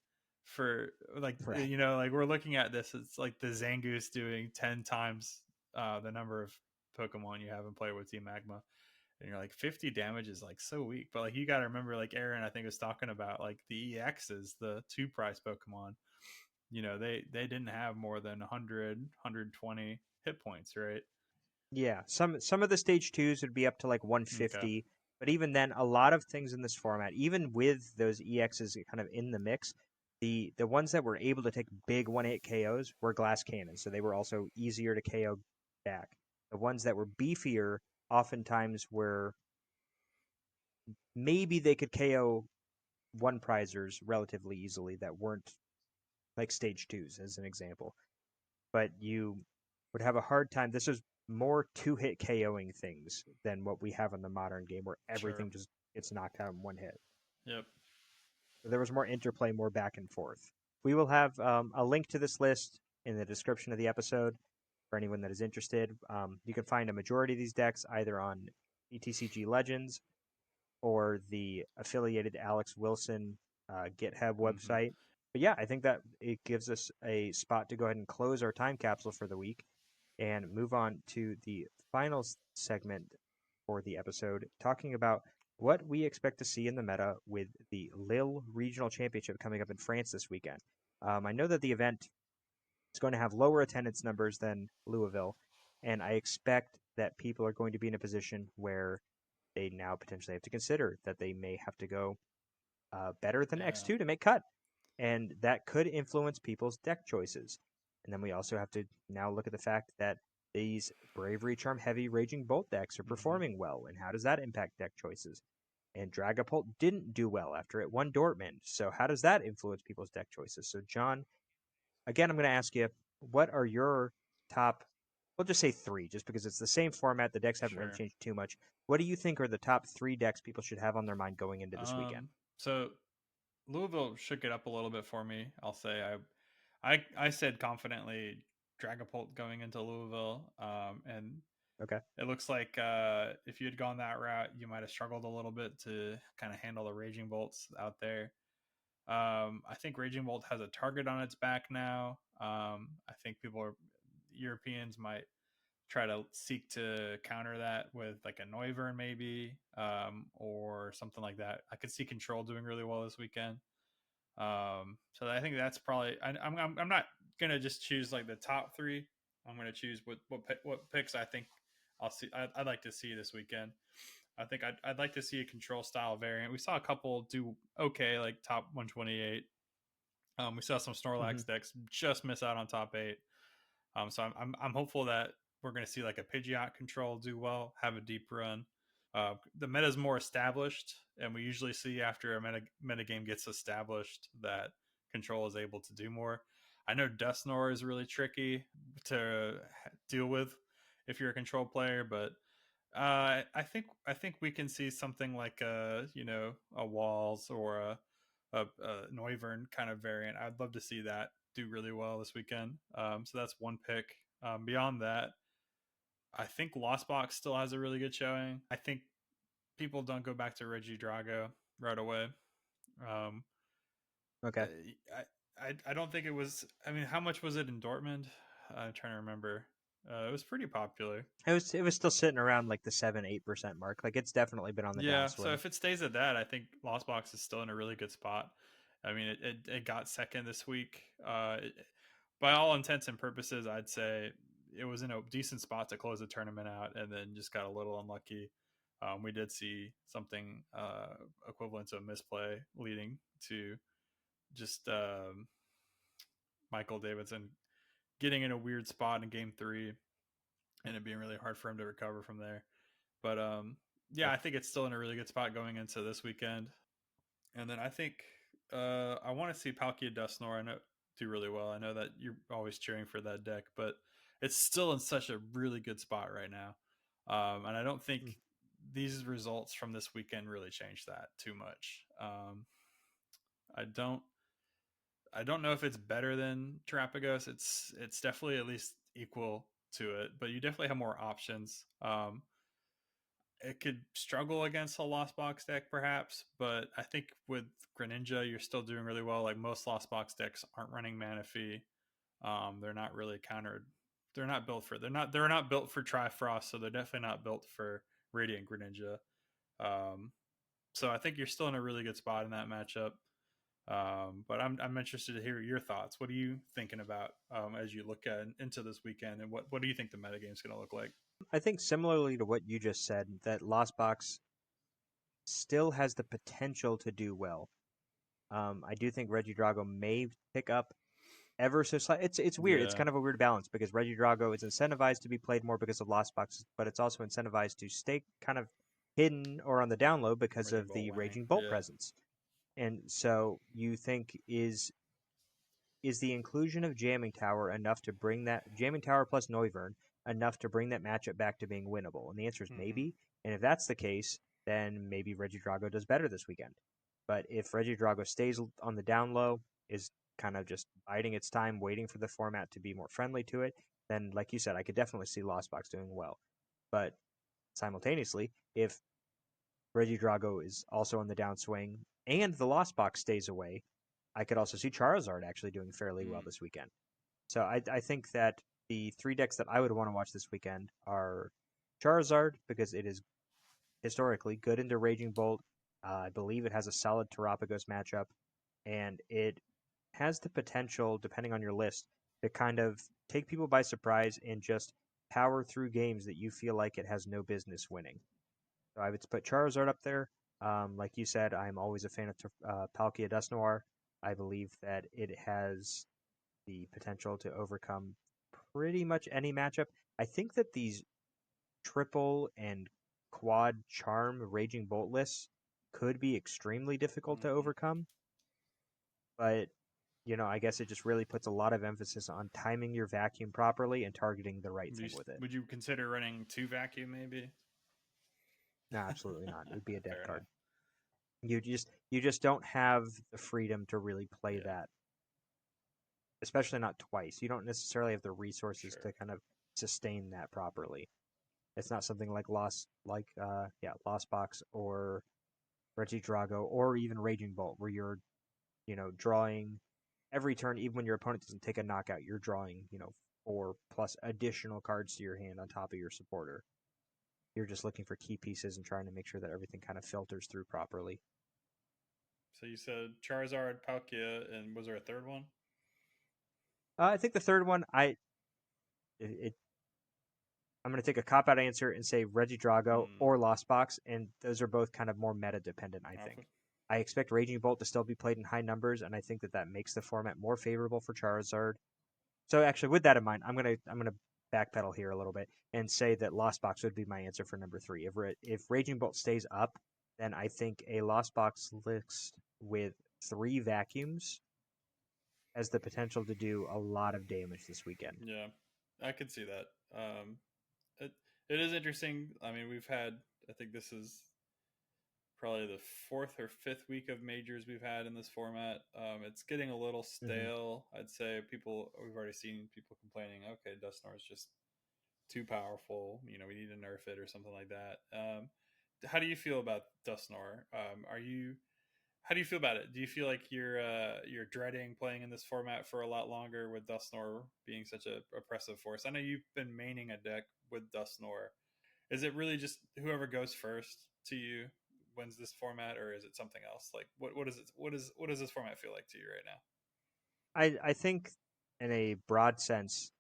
[SPEAKER 2] for like,
[SPEAKER 1] Right.
[SPEAKER 2] like we're looking at this. It's like the Zangoose doing 10 times the number of Pokemon you have in play with Team Magma. And you're like 50 damage is like so weak. But like you got to remember, like Aaron, I think was talking about like the EXs, the 2 price Pokemon. They didn't have more than 100, 120 hit points, right?
[SPEAKER 1] Yeah, some of the stage 2s would be up to like
[SPEAKER 2] Okay.
[SPEAKER 1] 150, but even then, a lot of things in this format, even with those EXs kind of in the mix, the ones that were able to take big 1-hit KOs were glass cannons, so they were also easier to KO back. The ones that were beefier oftentimes were maybe they could KO one prizers relatively easily that weren't like stage 2s, as an example. But you would have a hard time. This is more two-hit KOing things than what we have in the modern game, where
[SPEAKER 2] Sure.
[SPEAKER 1] everything just gets knocked out in one hit.
[SPEAKER 2] Yep.
[SPEAKER 1] So there was more interplay, more back and forth. We will have a link to this list in the description of the episode for anyone that is interested. You can find a majority of these decks either on TCG Legends or the affiliated Alex Wilson GitHub
[SPEAKER 2] Mm-hmm.
[SPEAKER 1] website. But yeah, I think that it gives us a spot to go ahead and close our time capsule for the week and move on to the final segment for the episode, talking about what we expect to see in the meta with the Lille Regional Championship coming up in France this weekend. I know that the event is going to have lower attendance numbers than Louisville, and I expect that people are going to be in a position where they now potentially have to consider that they may have to go better than
[SPEAKER 2] Yeah.
[SPEAKER 1] X2 to make cut. And that could influence people's deck choices. And then we also have to now look at the fact that these Bravery Charm heavy Raging Bolt decks are
[SPEAKER 2] Mm-hmm.
[SPEAKER 1] performing well, and how does that impact deck choices? And Dragapult didn't do well after it won Dortmund, so how does that influence people's deck choices? So, John, again, I'm going to ask you, what are your top, we'll just say 3, just because it's the same format, the decks haven't really
[SPEAKER 2] Sure.
[SPEAKER 1] changed too much. What do you think are the top 3 decks people should have on their mind going into this weekend?
[SPEAKER 2] So Louisville shook it up a little bit for me. I'll say I said confidently Dragapult going into Louisville, and
[SPEAKER 1] Okay.
[SPEAKER 2] it looks like if you had gone that route, you might have struggled a little bit to kind of handle the Raging Bolts out there. I think Raging Bolt has a target on its back now. I think Europeans might try to seek to counter that with like a Noivern maybe, or something like that. I could see Control doing really well this weekend. So I think that's probably. I'm not gonna just choose like the top 3. I'm gonna choose what picks I think I'll see. I'd like to see this weekend. I think I'd like to see a control style variant. We saw a couple do okay, like top 128. We saw some
[SPEAKER 1] Mm-hmm.
[SPEAKER 2] Snorlax decks just miss out on top 8. So I'm hopeful that we're going to see like a Pidgeot control do well, have a deep run. The meta is more established, and we usually see after a meta game gets established that control is able to do more. I know Dusknoir is really tricky to deal with if you're a control player, but I think we can see something like a Walls or a Neuvern kind of variant. I'd love to see that do really well this weekend. So that's one pick. Beyond that, I think Lost Box still has a really good showing. I think people don't go back to Reggie Drago right away. Um,
[SPEAKER 1] Okay.
[SPEAKER 2] I don't think it was. I mean, how much was it in Dortmund? I'm trying to remember. It was pretty popular.
[SPEAKER 1] It was still sitting around like the 7-8% mark. Like it's definitely been on the
[SPEAKER 2] Yeah, so
[SPEAKER 1] downswing.
[SPEAKER 2] if it stays at that, I think Lost Box is still in a really good spot. I mean, it got second this week. By all intents and purposes, I'd say it was in a decent spot to close the tournament out, and then just got a little unlucky. We did see something equivalent to a misplay, leading to just Michael Davidson getting in a weird spot in Game 3, and it being really hard for him to recover from there. But yeah,
[SPEAKER 1] Yep.
[SPEAKER 2] I think it's still in a really good spot going into this weekend. And then I think I want to see Palkia Dustnor. I know do really well. I know that you're always cheering for that deck, but it's still in such a really good spot right now. And I don't think
[SPEAKER 1] Mm.
[SPEAKER 2] these results from this weekend really change that too much. I don't I don't know if it's better than Terapagos. It's definitely at least equal to it, but you definitely have more options. It could struggle against a Lost Box deck, perhaps, but I think with Greninja, you're still doing really well. Like most Lost Box decks aren't running Manaphy. They're not really countered. They're not built for. They're not built for Trifrost, so they're definitely not built for Radiant Greninja. Um, so I think you're still in a really good spot in that matchup. But I'm interested to hear your thoughts. What are you thinking about as you look at into this weekend, and what do you think the metagame is going to look like?
[SPEAKER 1] I think similarly to what you just said, that Lost Box still has the potential to do well. I do think Reggie Drago may pick up ever so slightly. It's weird. It's
[SPEAKER 2] Yeah,
[SPEAKER 1] kind of a weird balance because Reggie Drago is incentivized to be played more because of Lost Boxes, but it's also incentivized to stay kind of hidden or on the down low because
[SPEAKER 2] Raging
[SPEAKER 1] of
[SPEAKER 2] Bolt
[SPEAKER 1] the
[SPEAKER 2] winning.
[SPEAKER 1] Raging Bolt
[SPEAKER 2] Yeah.
[SPEAKER 1] presence. And so you think is the inclusion of Jamming Tower enough to bring that Jamming Tower plus Noivern enough to bring that matchup back to being winnable? And the answer is
[SPEAKER 2] Mm-hmm.
[SPEAKER 1] maybe. And if that's the case, then maybe Reggie Drago does better this weekend. But if Reggie Drago stays on the down low, is kind of just biding its time, waiting for the format to be more friendly to it, then like you said, I could definitely see Lost Box doing well. But simultaneously, if Reggie Drago is also on the downswing and the Lost Box stays away, I could also see Charizard actually doing fairly well
[SPEAKER 2] Mm.
[SPEAKER 1] this weekend. So I think that the three decks that I would want to watch this weekend are Charizard, because it is historically good into Raging Bolt. I believe it has a solid Terapagos matchup, and it has the potential, depending on your list, to kind of take people by surprise and just power through games that you feel like it has no business winning. So I would put Charizard up there. Like you said, I'm always a fan of Palkia Dust Noir. I believe that it has the potential to overcome pretty much any matchup. I think that these triple and quad charm Raging Bolt lists could be extremely difficult to
[SPEAKER 2] Mm-hmm.
[SPEAKER 1] overcome, but I guess it just really puts a lot of emphasis on timing your vacuum properly and targeting the right thing with it.
[SPEAKER 2] Would you consider running two vacuum maybe?
[SPEAKER 1] No, absolutely not. It would be a death
[SPEAKER 2] Fair enough.
[SPEAKER 1] card. You just don't have the freedom to really play
[SPEAKER 2] Yeah,
[SPEAKER 1] that, especially not twice. You don't necessarily have the resources
[SPEAKER 2] sure.
[SPEAKER 1] to kind of sustain that properly. It's not something like Lost Box or Reggie Drago or even Raging Bolt, where you're drawing every turn, even when your opponent doesn't take a knockout, you're drawing 4+ additional cards to your hand on top of your supporter. You're just looking for key pieces and trying to make sure that everything kind of filters through properly.
[SPEAKER 2] So you said Charizard, Palkia, and was there a third one?
[SPEAKER 1] I think the third one, I'm going to take a cop out answer and say Reggie Drago
[SPEAKER 2] Hmm.
[SPEAKER 1] or Lost Box, and those are both kind of more meta dependent, I think. I expect Raging Bolt to still be played in high numbers, and I think that makes the format more favorable for Charizard. So actually, with that in mind, I'm gonna backpedal here a little bit and say that Lost Box would be my answer for number three. If Raging Bolt stays up, then I think a Lost Box list with three vacuums has the potential to do a lot of damage this weekend.
[SPEAKER 2] Yeah, I could see that. It, It is interesting. I mean, we've had, I think this is probably the fourth or fifth week of majors we've had in this format. It's getting a little
[SPEAKER 1] Hmm.
[SPEAKER 2] stale. I'd say we've already seen people complaining, okay, Dusknoir is just too powerful. We need to nerf it or something like that. How do you feel about Dusknoir? How do you feel about it? Do you feel like you're dreading playing in this format for a lot longer with Dusknoir being such a oppressive force? I know you've been maining a deck with Dusknoir. Is it really just whoever goes first to you wins this format, or is it something else? Like what is it? What does this format feel like to you right now?
[SPEAKER 1] I think in a broad sense,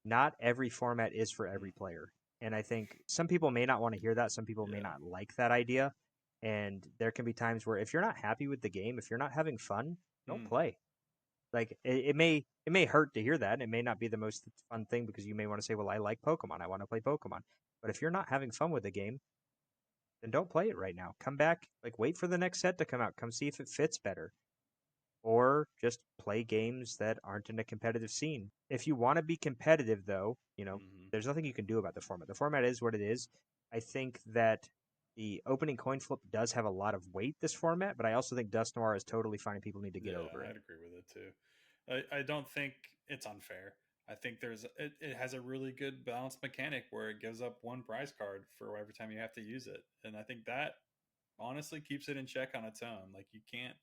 [SPEAKER 1] not every format is for every
[SPEAKER 2] Mm,
[SPEAKER 1] player. And I think some people may not want to hear that. Some people may
[SPEAKER 2] yeah.
[SPEAKER 1] not like that idea. And there can be times where if you're not happy with the game, if you're not having fun, don't
[SPEAKER 2] Mm-hmm.
[SPEAKER 1] play. Like it may hurt to hear that. And it may not be the most fun thing because you may want to say, well, I like Pokemon. I want to play Pokemon. But if you're not having fun with the game, then don't play it right now. Come back, like wait for the next set to come out. Come see if it fits better or just play games that aren't in a competitive scene. If you want to be competitive, though,
[SPEAKER 2] Mm-hmm.
[SPEAKER 1] there's nothing you can do about the format. The format is what it is. I think that the opening coin flip does have a lot of weight this format, but I also think Dust Noir is totally fine and people need to get
[SPEAKER 2] Yeah,
[SPEAKER 1] over it.
[SPEAKER 2] I'd agree with it too. I don't think it's unfair. I think it has a really good balanced mechanic where it gives up one prize card for every time you have to use it, and I think that honestly keeps it in check on its own. Like you can't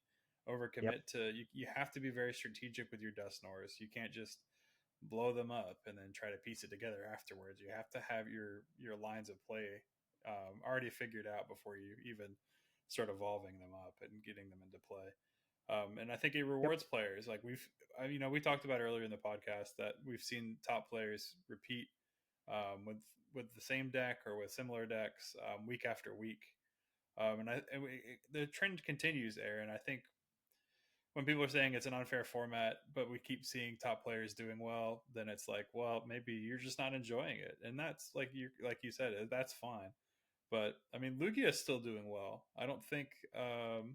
[SPEAKER 1] Yep.
[SPEAKER 2] overcommit to you have to be very strategic with your dust nors. You can't just blow them up and then try to piece it together afterwards. You have to have your lines of play already figured out before you even start evolving them up and getting them into play. And I think it
[SPEAKER 1] Yep.
[SPEAKER 2] rewards players. Like we talked about earlier in the podcast that we've seen top players repeat with the same deck or with similar decks week after week. The trend continues, Aaron. I think when people are saying it's an unfair format, but we keep seeing top players doing well, then it's like, well, maybe you're just not enjoying it, and that's like you said, that's fine. But I mean, Lugia is still doing well. I don't think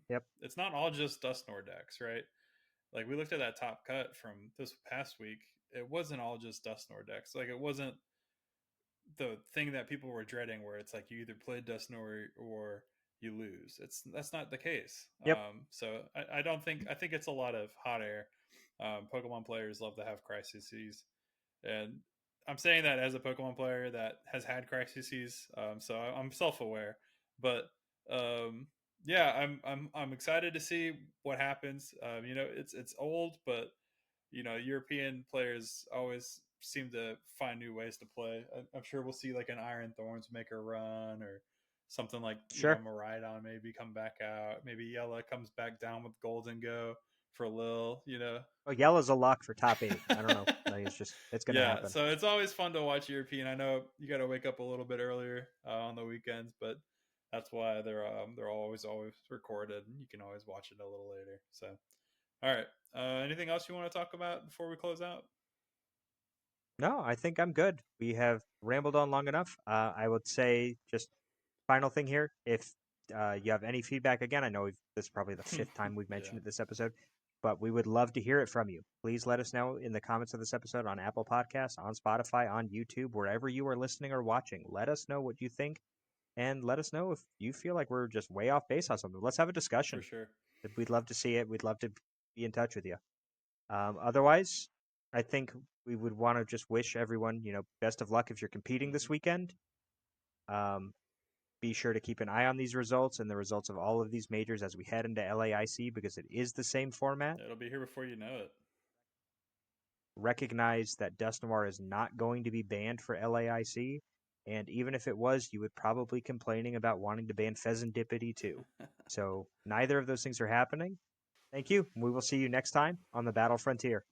[SPEAKER 1] Yep.
[SPEAKER 2] it's not all just Dustnor decks, right? Like we looked at that top cut from this past week. It wasn't all just Dustnor decks. Like it wasn't the thing that people were dreading, where it's like you either play Dustnor or you lose. That's not the case.
[SPEAKER 1] Yep.
[SPEAKER 2] So I don't think I think it's a lot of hot air. Pokemon players love to have crises, and I'm saying that as a Pokemon player that has had crises, so I'm self-aware. But um, yeah, I'm excited to see what happens. It's old, but European players always seem to find new ways to play. I'm sure we'll see like an Iron Thorns make a run or something like
[SPEAKER 1] Sure.
[SPEAKER 2] Miraidon maybe come back out. Maybe Yella comes back down with Golden Go for Lil.
[SPEAKER 1] Well, Yellow's a lock for top 8. I don't know. Like, it's going to
[SPEAKER 2] Yeah,
[SPEAKER 1] happen.
[SPEAKER 2] so it's always fun to watch European. I know you got to wake up a little bit earlier on the weekends, but that's why they're always recorded, and you can always watch it a little later. So, all right. Anything else you want to talk about before we close out?
[SPEAKER 1] No, I think I'm good. We have rambled on long enough. I would say just final thing here. If you have any feedback, again, I know this is probably the fifth time we've
[SPEAKER 2] Yeah,
[SPEAKER 1] mentioned it this episode, but we would love to hear it from you. Please let us know in the comments of this episode on Apple Podcasts, on Spotify, on YouTube, wherever you are listening or watching. Let us know what you think, and let us know if you feel like we're just way off base on something. Let's have a
[SPEAKER 2] for
[SPEAKER 1] discussion.
[SPEAKER 2] sure.
[SPEAKER 1] We'd love to see it. We'd love to be in touch with you. Otherwise, I think we would want to just wish everyone, best of luck if you're competing
[SPEAKER 2] Hmm.
[SPEAKER 1] this weekend. Um, be sure to keep an eye on these results and the results of all of these majors as we head into LAIC because it is the same format.
[SPEAKER 2] It'll be here before you know it.
[SPEAKER 1] Recognize that Dust Noir is not going to be banned for LAIC, and even if it was, you would probably complaining about wanting to ban Pheasantipity too. So neither of those things are happening. Thank you. We will see you next time on the Battle Frontier.